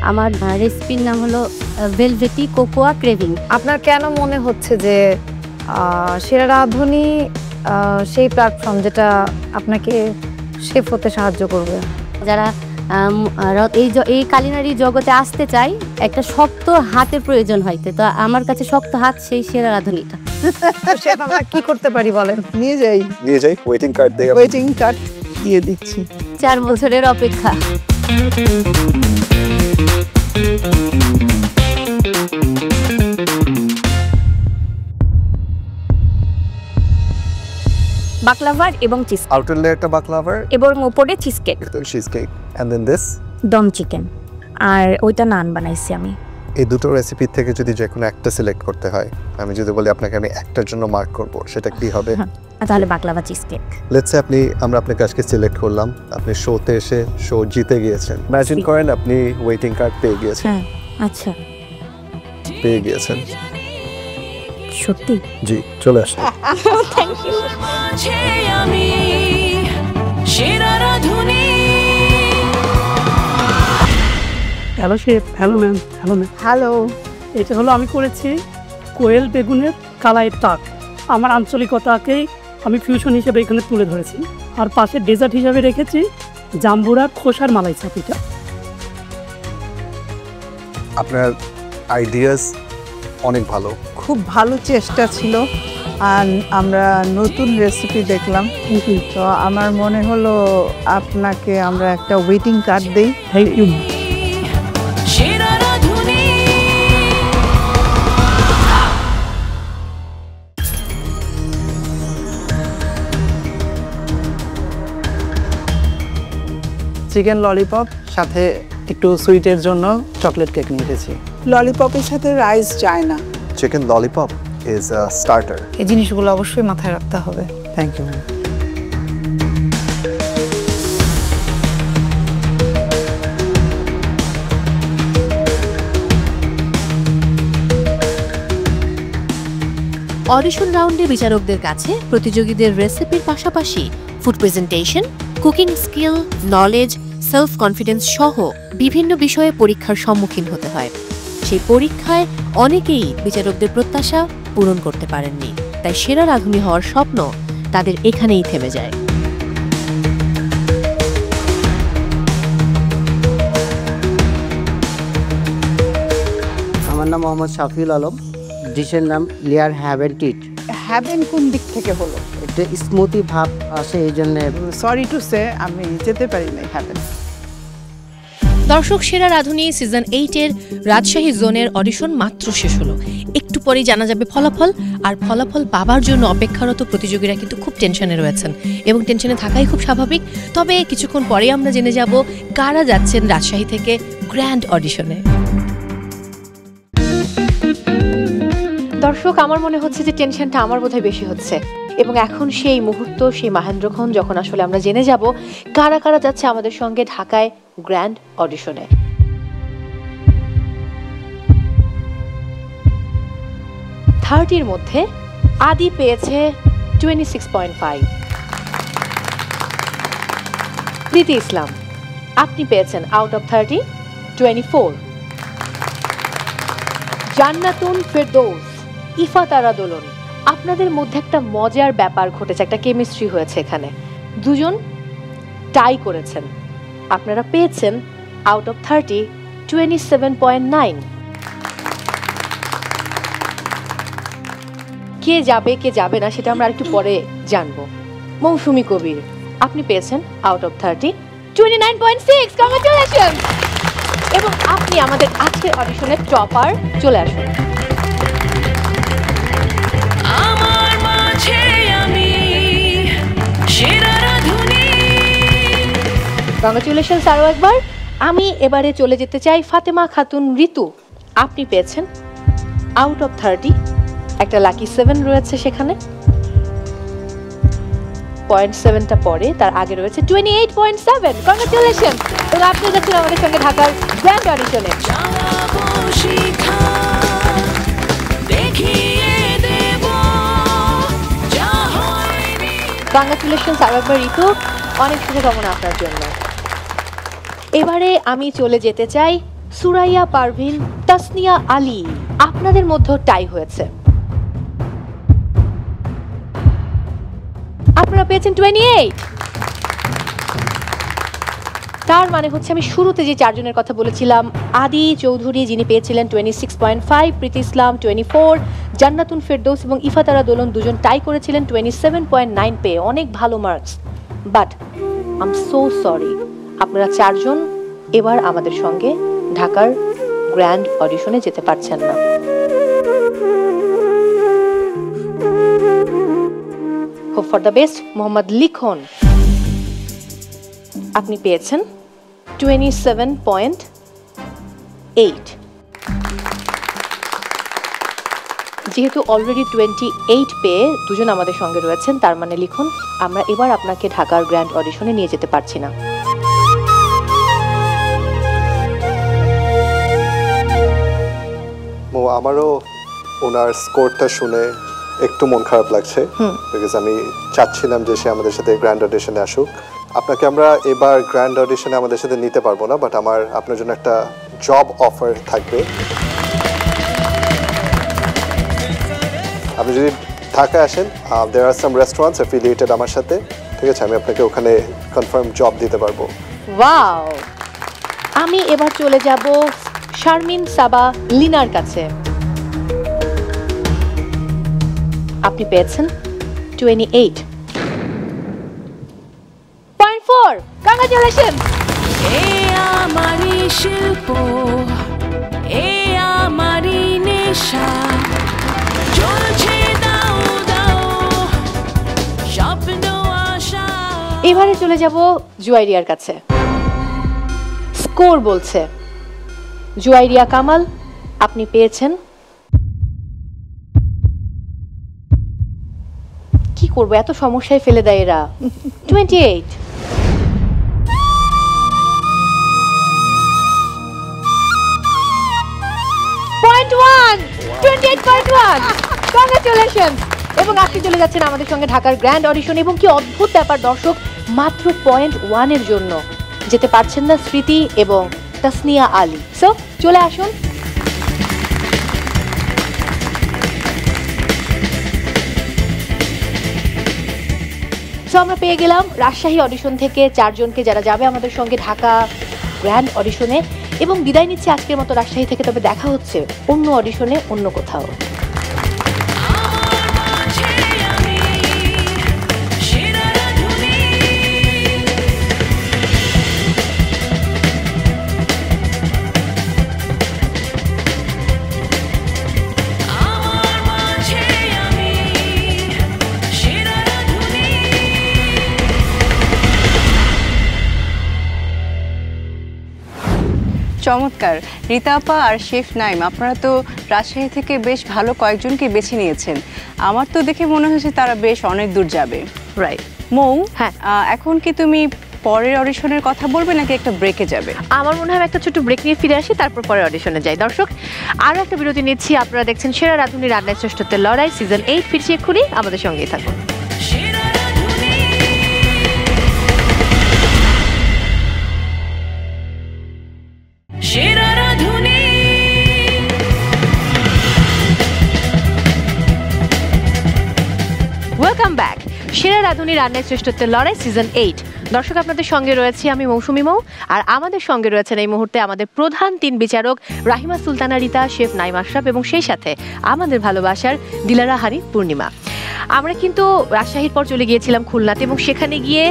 আমার রেসিপির নাম হলো ভেলভেটি কোকোয়া ক্রেভিং।
আপনার কেন মনে হচ্ছে যে সেরা রাঁধুনি সেই প্ল্যাটফর্ম যেটা আপনাকে শেফ হতে সাহায্য করবে?
যারা এই কালিনারি জগতে আসতে চায় একটা শক্ত হাতের প্রয়োজন হয়, তো আমার কাছে শক্ত হাত সেই সেরা রাঁধুনিটা।
শেফ আমরা কি করতে পারি বলেন?
নিয়ে যাই
ওয়েটিং কার্ড দেই।
ওয়েটিং কার্ড দিয়ে দিচ্ছি।
4 বছরের অপেক্ষা।
বাকলাভার এবং চিজ,
আউটার লেয়ারটা বাকলাভার
এবং উপরে cheese cake,
cheese cake, and then this
dum chicken, আর ওইটা নান বানাইছি আমি।
এই দুটো রেসিপি থেকে যদি যে কোনো একটা সিলেক্ট করতে হয়, আমি যদি বলি আপনাকে আমি একটার জন্য মার্ক করব, সেটা কি হবে?
তাহলে baklava cheese cake.
Let's say আমরা আপনাকে আজকে সিলেক্ট করলাম, আপনি শোতে এসে শো জিতে গিয়েছেন। ইমাজিন করেন আপনি ওয়েটিং কার্ড পেয়ে গিয়েছেন।
হ্যাঁ, আচ্ছা,
পেয়ে গিয়েছেন
সত্যি?
জি, চলে আসুন।
Thank you.
আমি সেরা রাঁধুনি।
Hello chef. Hello ma'am. Hello ma'am.
Hello.
এটা হলো আমি করেছি কোয়েল বেগুনের কালাইয়ের তাক। আমার আঞ্চলিকতাকেই আমি ফিউশন হিসেবে এখানে তুলে ধরেছি, আর পাশে ডেজার্ট হিসেবে রেখেছি জাম্বুরা খোসার মালাই চাপিটা।
আপনার আইডিয়াস অনেক ভালো,
খুব ভালো চেষ্টা ছিল, আর আমরা নতুন রেসিপি দেখলাম। তো আমার মনে হলো আপনাকে আমরা একটা ওয়েটিং কার্ড দেই।
Thank you.
সেরা রাঁধুনি।
চিকেন ললিপপ, সাথে একটু সুইটের জন্য চকলেট কেক নিয়ে এসেছি।
ললিপপের সাথে রাইস যায় না।
Chicken lollipop is a starter.
এই জিনিসগুলো অবশ্যই মাথায় রাখতে হবে।
Thank you.
অডিশন রাউন্ডে বিচারকদের কাছে প্রতিযোগীদের রেসিপির পাশাপাশি food presentation, cooking skill, knowledge, self confidence সহ বিভিন্ন বিষয়ে পরীক্ষার সম্মুখীন হতে হয়। সেই পরীক্ষায় অনেকেই বিচারকদের প্রত্যাশা পূরণ করতে পারেননি, তাই সেরা রাঁধুনি হওয়ার স্বপ্ন তাদের এখানেই থেমে যায়।
আমার নাম মোহাম্মদ শাফিউল আলম, ডিশের নাম লেয়ার হ্যাভেন টিট।
হ্যাভেন কোন দিক থেকে হলো?
একটা স্মুথি ভাব আসে, এই জন্য
সরি টু সে আমি যেতে পারি না হ্যাভেন।
দর্শক, সেরা রাঁধুনি সিজন 8-এর রাজশাহী জোনের অডিশন মাত্র শেষ হলো। একটু পরেই জানা যাবে ফলাফল, আর ফলাফল পাবার জন্য অপেক্ষারত প্রতিযোগীরা কিন্তু খুব টেনশনে রয়েছেন এবং টেনশনে থাকাই খুব স্বাভাবিক। তবে কিছুক্ষণ পরেই আমরা জেনে যাব কারা যাচ্ছেন রাজশাহী থেকে গ্র্যান্ড অডিশনে।
দর্শক, আমার মনে হচ্ছে যে টেনশনটা আমার বোধহয় বেশি হচ্ছে, এবং এখন সেই মুহূর্ত, সেই মাহেন্দ্রক্ষণ যখন আসলে আমরা জেনে যাব কারা কারা যাচ্ছে আমাদের সঙ্গে ঢাকায় গ্র্যান্ড অডিশনে। 30-র মধ্যে আদি পেয়েছে 26.5। প্রীতি ইসলাম, আপনি পেয়েছেন আউট অফ 30 24। জান্নাতুন ফেরদৌস, ইফা তারা দোলন, আপনাদের মধ্যে একটা মজার ব্যাপার ঘটেছে, একটা কেমিস্ট্রি হয়েছে এখানে। দুজন টাই করেছেন, আপনারা পেয়েছেন আউট অফ 30 27.9। কে যাবে কে যাবে না সেটা আমরা একটু পরে জানবো। মৌসুমী কবির, আপনি পেয়েছেন আউট অফ 30 29.6। কংগ্রাচুলেশন। এবং আপনি আমাদের আজকের অডিশনের টপার। চলে আসুন। কংগ্রাচুলেশনস আরও একবার। আমি এবারে চলে যেতে চাই ফাতেমা খাতুন ঋতু, আপনি পেয়েছেন আউট অফ 30 একটা লাকি 7 রয়েছে সেখানে, 0.7টা পরে তার আগে রয়েছে 28.7। কংগ্রাচুলেশন। এবং আপনি যাচ্ছেন আমাদের সঙ্গে ঢাকার গ্র্যান্ড অডিশনে। কংগ্রাচুলেশনস আরও একবার ঋতু, অনেক শুভকামনা আপনার জন্য। এবারে আমি চলে যেতে চাই সুরাইয়া পারভিন, তাসনিয়া আলী, আপনাদের মধ্যে টাই হয়েছে, আপনারা পেয়েছেন 28। তার মানে হচ্ছে আমি শুরুতে যে চারজনের কথা বলেছিলাম, আদি চৌধুরী যিনি পেয়েছিলেন 26.5, প্রীতি ইসলাম 24, জান্নাতুন ফেরদৌস এবং ইফা তারা দোলন দুজন টাই করেছিলেন 27.9 পেয়ে, অনেক ভালো marks. But I am so sorry, আপনারা চারজন এবার আমাদের সঙ্গে ঢাকার গ্র্যান্ড অডিশনে যেতে পারছেন না। Hope for the best. Mohammad লিখন, আপনি পেয়েছেন 27.8। যেহেতু অলরেডি 28 পেয়ে দুজন আমাদের সঙ্গে রয়েছেন, তার মানে লিখন আমরা এবার আপনাকে ঢাকার গ্র্যান্ড অডিশনে নিয়ে যেতে পারছি না।
আমারও ওনার স্কোরটা শুনে একটু মন খারাপ লাগছে, বিকজ আমি চাচ্ছিলাম যে সে আমাদের সাথে গ্র্যান্ড অডিশনে আসুক। আপনাকে আমরা এবার গ্র্যান্ড অডিশনে আমাদের সাথে নিতে পারবো না, বাট আমার আপনার জন্য একটা জব অফার থাকবে। আপনি যদি ঢাকায় আসেন, দেয়ার আর সাম রেস্টুরেন্টস অ্যাফিলিয়েটেড আমার সাথে, ঠিক আছে? আমি আপনাকে ওখানে কনফার্ম জব দিতে পারবো।
ওয়াও। আমি এবার চলে যাব শারমিন সাবা লিনার কাছে, আপনি পেয়েছেন 28.4। কংগ্রাচুলেশন।
এই আমারই শিল্প, এই আমারই নেশা, চলছে দাও দাও স্বপ্ন আশা।
এবারে চলে যাব জুয়াইরিয়ার কাছে, স্কোর বলছে জুয়াইরিয়া কামাল আপনি পেয়েছেন, কি করবো এত সমস্যায় ফেলে দেয় এরা, 28। কংগ্রেচুলেশন। এবং আপনি চলে যাচ্ছেন আমাদের সঙ্গে ঢাকার গ্র্যান্ড অডিশন। এবং কি অদ্ভুত ব্যাপার দর্শক, মাত্র 0.1 জন্য যেতে পারছেন না স্মৃতি এবং তাসনিয়া আলী। সো চলে আসুন। সো আমরা পেয়ে গেলাম রাজশাহী অডিশন থেকে 4 জনকে, যারা যাবে আমাদের সঙ্গে ঢাকা গ্র্যান্ড অডিশনে। এবং বিদায় নিচ্ছে আজকের মতো রাজশাহী থেকে, তবে দেখা হচ্ছে অন্য অডিশনে অন্য কোথাও।
চমৎকার। রীতা আপা আর শেফ নাইম, আপনারা তো রাজশাহী থেকে বেশ ভালো কয়েকজনকে বেছে নিয়েছেন। আমার তো দেখে মনে হচ্ছে তারা বেশ অনেক দূর যাবে।
রাইট
মৌ, হ্যাঁ, এখন কি তুমি পরের অডিশনের কথা বলবে নাকি একটা ব্রেকে যাবে?
আমার মনে হয় একটা ছোট ব্রেক নিয়ে ফিরে আসি, তারপর পরের অডিশনে যাই। দর্শক আরও একটা বিরতি নিচ্ছি। আপনারা দেখছেন সেরা রাঁধুনি রান্নায় শ্রেষ্ঠত্বের লড়াই সিজন 8। ফিরছি এক্ষুনি, আমাদের সঙ্গেই থাকুন। Welcome back. সেরা রাঁধুনি রান্নায় শ্রেষ্ঠত্বের লড়াই সিজন 8। দর্শক আপনাদের সঙ্গে রয়েছি আমি মৌসুমী মৌ, আর আমাদের সঙ্গে রয়েছেন এই মুহূর্তে আমাদের প্রধান 3 বিচারক রাহিমা সুলতানা রীতা, শেফ নাইম আশরাফ এবং সেই সাথে আমাদের ভালোবাসার দিলারা হানি পূর্ণিমা। আমরা কিন্তু রাজশাহীর পর চলে গিয়েছিলাম খুলনাতে, এবং সেখানে গিয়ে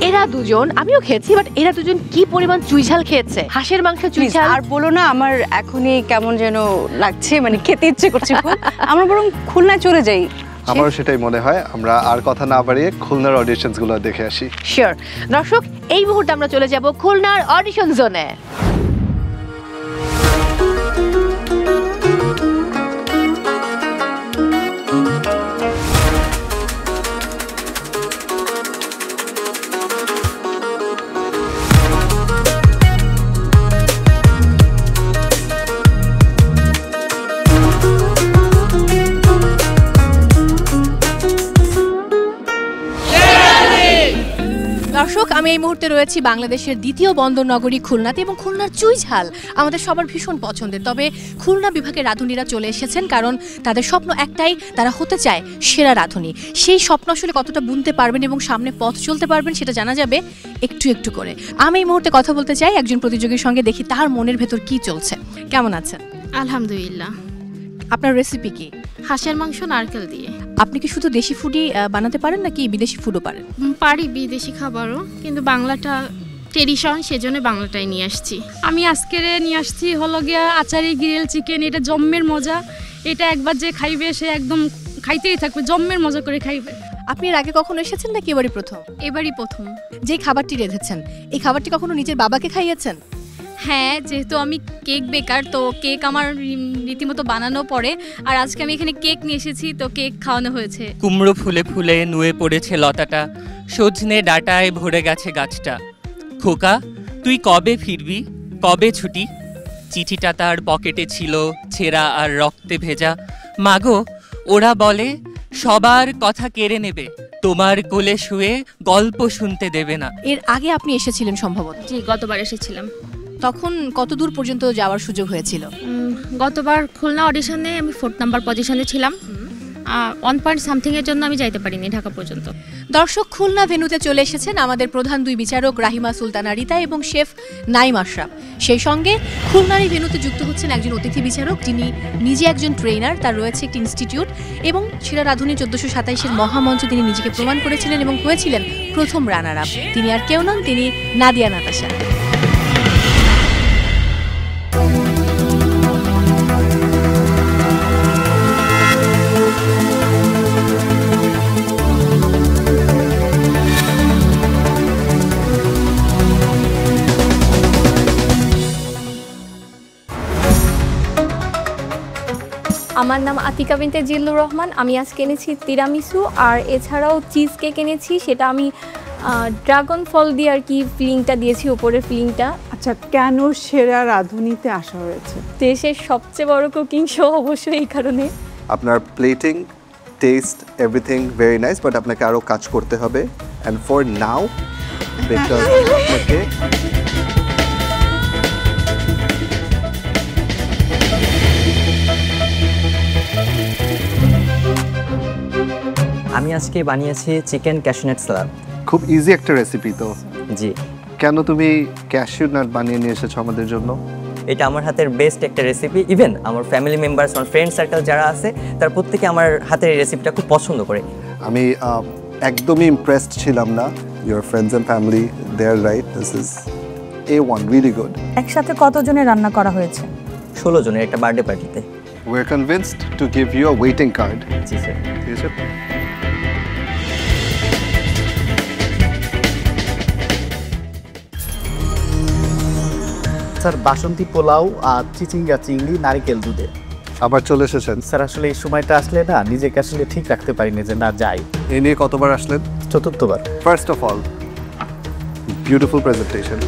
এরা দুজন, আমিও খেয়েছি, বাট এরা দুজন কি পরিমাণ চুইঝাল খেয়েছে, হাঁসের মাংস চুইঝাল।
আর বলো না, আমার এখনই কেমন যেন লাগছে, মানে খেতে ইচ্ছে করছে খুব। আমরা বরং খুলনায় চলে যাই।
আমারও সেটাই মনে হয়, আমরা আর কথা না বাড়িয়ে খুলনার অডিশনসগুলো দেখে আসি।
শিওর। দর্শক এই মুহূর্তে আমরা চলে যাব খুলনার অডিশন জোনে। দর্শক আমি এই মুহূর্তে রয়েছি বাংলাদেশের দ্বিতীয় বন্দর নগরী খুলনাতে, এবং খুলনার চুইঝাল আমাদের সবার ভীষণ পছন্দের। তবে খুলনা বিভাগের রাঁধুনিরা চলে এসেছেন, কারণ তাদের স্বপ্ন একটাই, তারা হতে চায় সেরা রাঁধুনি। সেই স্বপ্ন আসলে কতটা বুনতে পারবেন এবং সামনে পথ চলতে পারবেন সেটা জানা যাবে একটু একটু করে। আমি এই মুহূর্তে কথা বলতে চাই একজন প্রতিযোগীর সঙ্গে, দেখি তার মনের ভেতর কি চলছে। কেমন আছেন?
আলহামদুলিল্লাহ।
আপনার রেসিপি কি?
হাঁসের মাংস নারকেল দিয়ে।
আপনি কি শুধু দেশি ফুডই বানাতে পারেন নাকি বিদেশি ফুডও পারেন?
পারি বিদেশি খাবারও, কিন্তু বাংলাটা ট্রেডিশন, সেজন্য বাংলাটাই নিয়ে আসছি।
আমি আজকে নিয়ে আসছি হলো গিয়া আচারি গ্রিল চিকেন। এটা জম্মের মজা, এটা একবার যে খাইবে সে একদম খাইতেই থাকবে, জম্মের মজা করে খাইবে।
আপনি এর আগে কখনো এসেছেন নাকি এবারই প্রথম?
এবারই প্রথম।
যে খাবারটি রেঁধেছেন এই খাবারটি কখনো নিজের বাবাকে খাইয়েছেন?
হ্যাঁ, যেহেতু আমি কেক বেকার, তো কেক আমার রীতিমতো বানানো পড়ে। আর আজকে আমি এখানে কেক নিয়ে এসেছি, তো কেক খাওয়ানো হয়েছে।
কুমড়ো ফুলে ফুলে নুয়ে পড়েছে লতাটা, সজনে ডাটায় ভরে গেছে গাছটা। খোকা তুই কবে ফিরবি, কবে ছুটি? চিঠিটা তার পকেটে ছিল ছেঁড়া আর রক্তে ভেজা। মাগো ওরা বলে সবার কথা কেড়ে নেবে, তোমার কোলে শুয়ে গল্প শুনতে দেবে না।
এর আগে আপনি এসেছিলেন সম্ভবত?
জি, গতবার এসেছিলাম।
তখন কত দূর পর্যন্ত যাওয়ার সুযোগ হয়েছিল?
গতবার খুলনা অডিশনে আমি 4 নাম্বার পজিশনে ছিলাম। 1.something এর জন্য আমি যাইতে পারিনি ঢাকা পর্যন্ত।
দর্শক খুলনা ভেন্যুতে চলে এসেছেন আমাদের প্রধান 2 বিচারক রাহিমা সুলতানা রীতা এবং শেফ নাইম আশরাফ। সেই সঙ্গে খুলনার এই ভেন্যুতে যুক্ত হচ্ছেন একজন অতিথি বিচারক, যিনি নিজে একজন ট্রেনার, তার রয়েছে একটি ইনস্টিটিউট, এবং সেরা রাঁধুনি 1427-এর মহামঞ্চে তিনি নিজেকে প্রমাণ করেছিলেন এবং হয়েছিলেন প্রথম রানার আপ। তিনি আর কেউ নন, তিনি নাদিয়া নাতাশা।
আমার নাম আতিকা বিনতে জিল্লুর রহমান। আমি আজকে এনেছি তিরামিসু আর এছাড়াও চিজ কেক এনেছি। সেটা আমি ড্রাগন ফল দিয়ে আর কি ফিলিংটা দিয়েছি, উপরের ফিলিংটা।
আচ্ছা, কেন সেরা রাঁধুনিতে আসা হয়েছে?
দেশের সবচেয়ে বড় কুকিং শো, অবশ্যই এই কারণে।
আপনার plating, test, everything very nice, but আপনাকে আরও কাজ করতে হবে। অ্যান্ড ফর নাও বিকজ আপনাকে
আমি আজকে বানিয়েছি চিকেন ক্যাশনাট সালাদ।
খুব ইজি একটা রেসিপি তো।
জি।
কেন তুমি ক্যাশিউ নাট বানিয়ে নিয়ে এসেছো আমাদের জন্য?
এটা আমার হাতের বেস্ট একটা রেসিপি। ইভেন আমার ফ্যামিলি মেম্বার্স, আমার ফ্রেন্ড সার্কেল যারা আছে তার প্রত্যেকে আমার হাতের এই রেসিপিটা খুব পছন্দ করে।
আমি একদমই ইমপ্রেসড ছিলাম না। Your friends and family, they are right, this is A1, really good.
একসাথে কতজনের রান্না করা হয়েছে?
16 জনের একটা বার্থডে পার্টিতে।
We are convinced to give you a waiting card.
জি স্যার।
ঠিক আছে।
স্যার বাসন্তী পোলাও আর চিচিঙ্গা চিংড়ি নারিকেল দুধে।
আবার চলে এসেছেন
স্যার। আসলে এই সময়টা আসলে না নিজেকে আসলে ঠিক রাখতে পারিনি যে না যাই।
এ নিয়ে কতবার আসলেন?
4বার।
First of all beautiful presentation.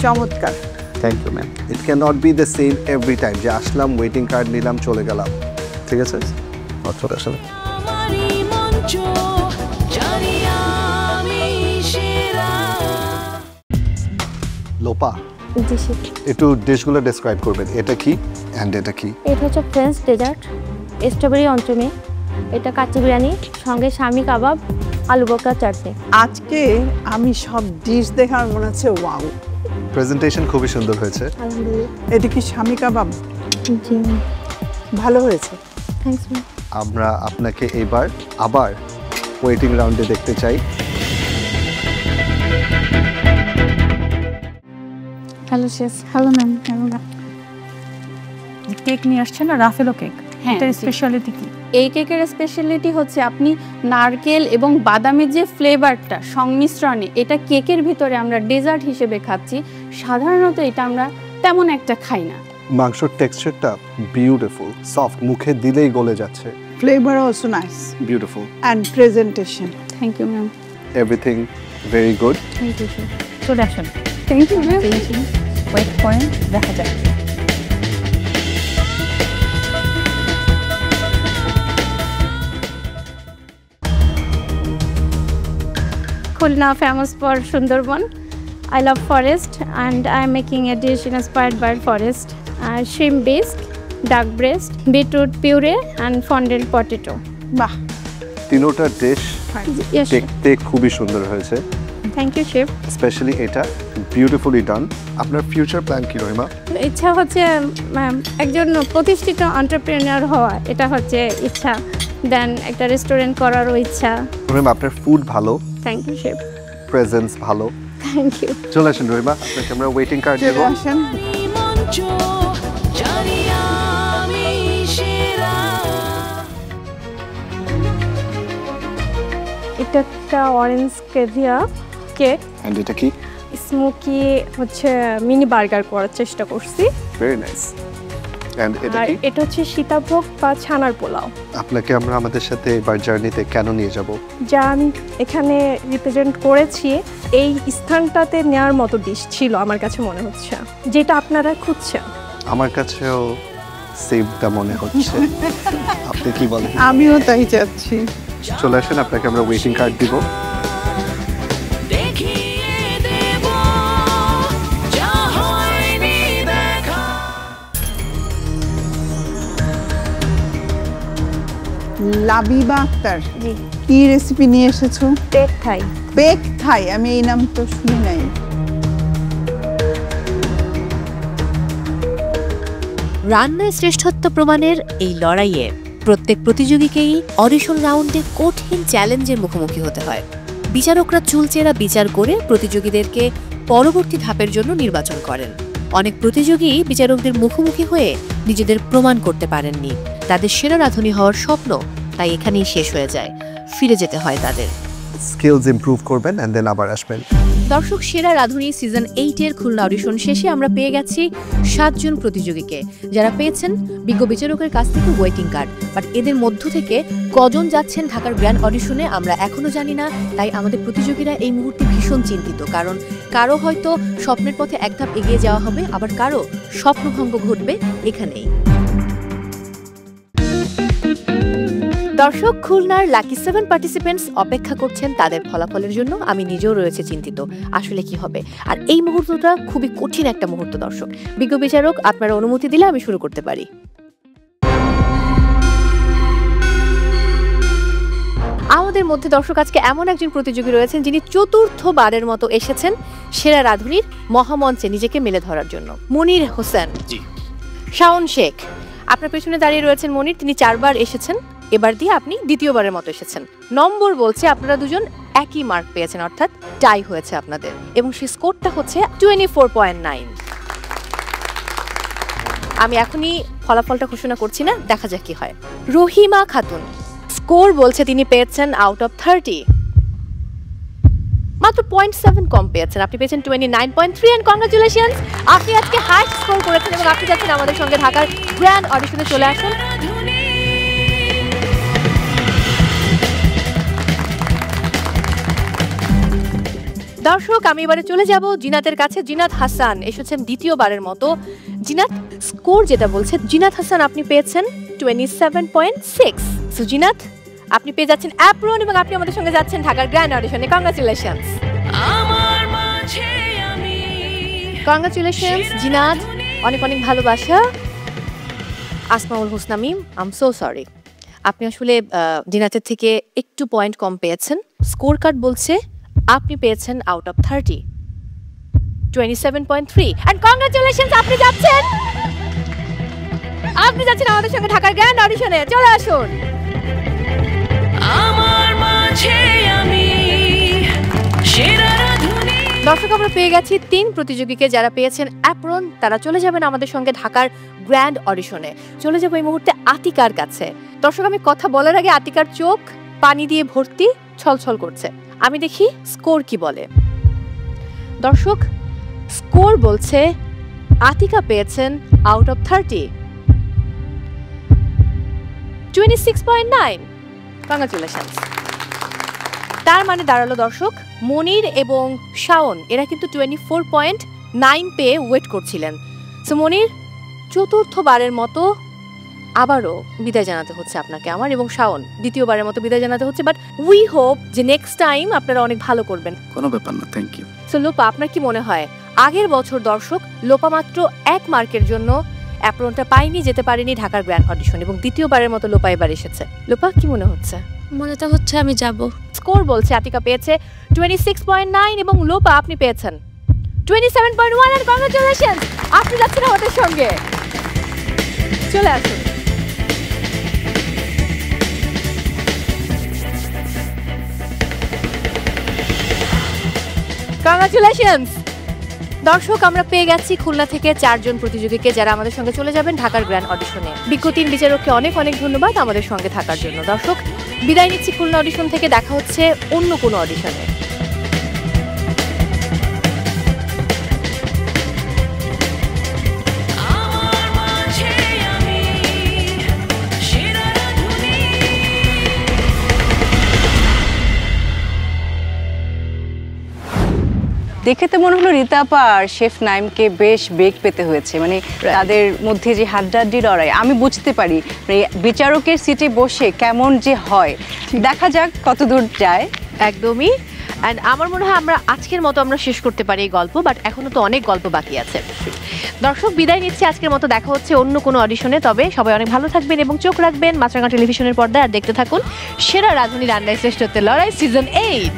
চমৎকার।
Thank you ma'am. It can not be the same every time যে আসলাম, ওয়েটিং কার্ড নিলাম, চলে গেলাম। ঠিক আছে, চলে আসলে। লোপা, একটু ডিশগুলো ডেসক্রাইব করবেন। এটা কি অ্যান্ড এটা কি?
এটা হচ্ছে ফ্রেঞ্চ ডেজার্ট, স্ট্রবেরি অঞ্চমে, এটা কাচ্চি বিরিয়ানি, সঙ্গে শামি কাবাব, আলু বকরা চাটনি।
আজকে আমি সব ডিশ দেখে আমার মনে হচ্ছে ওয়াও।
প্রেজেন্টেশন খুবই সুন্দর হয়েছে।
আলহামদুলিল্লাহ।
এটা কি শামি কাবাব?
জি
ভালো হয়েছে।
Thanks ma'am.
আমরা আপনাকে এবার আবার ওয়েটিং রাউন্ডে দেখতে চাই।
Hello chef. Hello ma'am.
Cake নিয়ে আসছেন না, রাফেলো কেক।
হ্যাঁ,
এটার স্পেশালিটি কি?
এই কেকের স্পেশালিটি হচ্ছে আপনি নারকেল এবং বাদামের যে ফ্লেভারটা সংমিশ্রণে, এটা কেকের ভিতরে আমরা ডেজার্ট হিসেবে খাচ্ছি। সাধারণত এটা আমরা তেমন একটা খাই না।
মাংসের টেক্সচারটা বিউটিফুল, সফট, মুখে দিলেই গলে যাচ্ছে।
Flavour also nice,
beautiful,
and presentation.
Thank you ma'am.
Everything very good.
Thank you sir.
চলে আসুন।
Thank you ma'am.
ওয়েট করেন, দেখা যায়।
Khulna famous for Sundarban. I love forest and I am making a dish inspired by forest. Shrimp bisque, duck breast, beetroot puree and fondant potato.
বাহ,
তিনোটা dish
Yes,
দেখতে খুবই সুন্দর হয়েছে।
thank you chef.
Specially এটা beautifully ডান। আপনার future plan কি রহিমা?
ইচ্ছা হচ্ছে একজন প্রতিষ্ঠিত এন্টারপ্রেনার হওয়া, এটা হচ্ছে ইচ্ছা। দেন একটা রেস্টুরেন্ট করারও ইচ্ছা।
রহিমা, আপনার ফুড ভালো,
থ্যাংক ইউ শেফ।
প্রেজেন্স ভালো।
Thank you.
চলে আসেন রহিমা, আপনাকে আমরা ওয়েটিং কার্ড দেব।
আসেন।
এটা একটা অরেঞ্জ কেভিয়া কেক।
এন্ড এটা কি?
স্মোকি হচ্ছে মিনি বার্গার করার চেষ্টা করছি।
Very nice. এন্ড এটা
আর
কি?
এটা হচ্ছে সীতাভোগ বা ছানার পোলাও।
আপনাকে আমরা আমাদের সাথে এবার জার্নিতে কেন নিয়ে যাব?
যা আমি এখানে রিপ্রেজেন্ট করেছি, এই স্থানটাতে নেওয়ার মতো ডিশ ছিল আমার কাছে মনে হচ্ছে, যেটা আপনারা খুঁজছেন।
আমার কাছেও সেভটা মনে হচ্ছে। আপনি কি বলেন?
আমিও তাই চাচ্ছি।
চলে আসেন, আপনাকে আমরা ওয়েটিং কার্ড দিব।
লাবিবা আক্তার, কি রেসিপি নিয়ে এসেছো?
পেক থাই।
পেক থাই, আমি এই নাম তো শুনি নাই।
রান্নায় শ্রেষ্ঠত্ব প্রমাণের এই লড়াইয়ে প্রত্যেক প্রতিযোগীকেই অডিশন রাউন্ডে কঠিন চ্যালেঞ্জের মুখোমুখি হতে হয়। বিচারকরা চুলচেরা বিচার করে প্রতিযোগীদেরকে পরবর্তী ধাপের জন্য নির্বাচন করেন। অনেক প্রতিযোগী বিচারকদের মুখোমুখি হয়ে নিজেদের প্রমাণ করতে পারেননি। তাদের সেরা রাঁধুনি হওয়ার স্বপ্ন তাই এখানেই শেষ হয়ে যায়, ফিরে যেতে হয় তাদের।
স্কিলস ইমপ্রুভ করবেন অ্যান্ড দেন আবার আসবেন।
দর্শক, সেরা রাঁধুনি সিজন 8-এর খুলনা অডিশন শেষে আমরা পেয়ে গেছি 7 জন প্রতিযোগীকে, যারা পেয়েছেন বিজ্ঞ বিচারকের কাছ থেকে ওয়েটিং কার্ড। বাট এদের মধ্য থেকে কজন যাচ্ছেন ঢাকার গ্র্যান্ড অডিশনে আমরা এখনো জানি না। তাই আমাদের প্রতিযোগীরা এই মুহূর্তে ভীষণ চিন্তিত, কারণ কারো হয়তো স্বপ্নের পথে এক ধাপ এগিয়ে যাওয়া হবে, আবার কারো স্বপ্নভঙ্গ ঘটবে এখানেই। দর্শক, খুলনার লাকি 7 পার্টিসিপেন্টস অপেক্ষা করছেন তাদের ফলাফলের জন্য। আমি নিজেও রয়েছে চিন্তিত, আসলে কি হবে। আর এই মুহূর্তটা খুবই কঠিন একটা মুহূর্ত। দর্শক, বিজ্ঞ বিচারক, আপনারা অনুমতি দিলে আমি শুরু করতে পারি। আমাদের মধ্যে দর্শক আজকে এমন একজন প্রতিযোগী রয়েছেন যিনি চতুর্থবারের মতো এসেছেন সেরা রাঁধুনির মহামঞ্চে নিজেকে মেলে ধরার জন্য। মনির হোসেন, শাওন শেখ, আপনার পেছনে দাঁড়িয়ে রয়েছেন মনির। তিনি 4 বার এসেছেন, এবার দিয়ে আপনি দ্বিতীয়বারের মতো এসেছেন। নম্বর বলছে আপনারা দুজন একই মার্ক পেয়েছেন, অর্থাৎ টাই হয়েছে আপনাদের, এবং সেই স্কোরটা হচ্ছে 24.9। আমি এখনই ফলাফলটা ঘোষণা করছি না, দেখা যাক কি হয়। রহিমা খাতুন, স্কোর বলছে তিনি পেয়েছেন আউট অফ 30, মাত্র 0.7 কম পেয়েছেন। আপনি পেয়েছেন 29.3 এন্ড কংগ্রাচুলেশনস, আপনি আজকে হাইস্ট স্কোর করেছেন এবং আপনি যাচ্ছেন আমাদের সঙ্গে ঢাকার গ্র্যান্ড অডিশনে। চলে আসুন। দর্শক, আমি এবারে চলে যাব জিনাতের কাছে। জিনাত হাসান এসেছেন দ্বিতীয়বারের মতো। জিনাত, স্কোর যেটা বলছে, জিনাত হাসান আপনি পেয়েছেন 27.6। সো জিনাত, আপনি পেয়ে যাচ্ছেন অ্যাপ্রন এবং আপনি আমাদের সঙ্গে যাচ্ছেন ঢাকার গ্র্যান্ড অডিশনে। কংগ্রাচুলেশনস, কংগ্রাচুলেশনস জিনাত, অনেক অনেক ভালোবাসা। আসমাউল হোসনা মিম, আই এম সো সরি, আপনি আসলে জিনাতের থেকে একটু পয়েন্ট কম পেয়েছেন। স্কোর কার্ড বলছে আপনি পেয়েছেন আউট অফ 30, 27.3 এন্ড কংগ্রাচুলেশনস, আপনি যাচ্ছেন আমাদের সঙ্গে ঢাকার গ্র্যান্ড অডিশনে। চলে আসুন। দর্শক, আমরা পেয়ে গেছি 3 প্রতিযোগীকে যারা পেয়েছেন অ্যাপ্রন। তারা চলে যাবেন আমাদের সঙ্গে ঢাকার গ্র্যান্ড অডিশনে। চলে যাবো এই মুহূর্তে আতিকার কাছে। দর্শক, আমি কথা বলার আগে আতিকার চোখ পানি দিয়ে ভর্তি, ছলছল করছে। আমি দেখি স্কোর কি বলে। দর্শক, স্কোর বলছে আতিকা পেয়েছেন আউট অফ 30, 26.9। কংগ্রাচুলেশনস। তার মানে দাঁড়ালো দর্শক, মনির এবং শাওন এরা কিন্তু 24.9 পেয়ে ওয়েট করছিলেন। সো মনির, চতুর্থবারের মতো আবারও বিদায় জানাতে হচ্ছে আপনাকে আমার, এবং শাওন দ্বিতীয়বারের মতো বিদায় জানাতে হচ্ছে। বাট উই হোপ যে নেক্সট টাইম আপনারা অনেক ভালো করবেন।
কোনো ব্যাপার না, থ্যাংক ইউ।
সো লোপা, আপনার কি মনে হয় আগের বছর দর্শক লোপা মাত্র 1 মার্কের জন্য অ্যাপ্রনটা পাইনি, যেতে পারেনি ঢাকার গ্র্যান্ড অডিশন, এবং দ্বিতীয়বারের মতো লোপা এবার এসেছে। লোপা, কি মনে হচ্ছে?
মনে তো হচ্ছে আমি যাব।
স্কোর বলছে আতিকা পেয়েছে 26.9 এবং লোপা আপনি পেয়েছেন 27.1 এন্ড কংগ্রাচুলেশনস, আপনি যাচ্ছেন আমাদের সঙ্গে। চলে আসুন। কংগ্রাচুলেশনস। দর্শক, আমরা পেয়ে গেছি খুলনা থেকে 4 জন প্রতিযোগীকে যারা আমাদের সঙ্গে চলে যাবেন ঢাকার গ্র্যান্ড অডিশনে। বিজ্ঞ 3 বিচারককে অনেক অনেক ধন্যবাদ আমাদের সঙ্গে থাকার জন্য। দর্শক, বিদায় নিচ্ছি খুলনা অডিশন থেকে, দেখা হচ্ছে অন্য কোনো অডিশনে।
দেখে তো মনে হলো রীতা আপা আর শেফ নাইমকে বেশ বেগ পেতে হয়েছে, মানে তাদের মধ্যে যে হাড্ডাহাড্ডি লড়াই আমি বুঝতে পারি, মানে বিচারকের সিটে বসে কেমন যে হয়, দেখা যাক কত দূর যায়।
একদমই। অ্যান্ড আমার মনে হয় আমরা আজকের মতো আমরা শেষ করতে পারি এই গল্প, বাট এখনো তো অনেক গল্প বাকি আছে। দর্শক, বিদায় নিচ্ছি আজকের মতো, দেখা হচ্ছে অন্য কোনো অডিশনে। তবে সবাই অনেক ভালো থাকবেন এবং চোখ রাখবেন মাছরাঙা টেলিভিশনের পর্দায়, আর দেখতে থাকুন সেরা রাঁধুনি রান্নায় শ্রেষ্ঠত্বের লড়াই সিজন 8।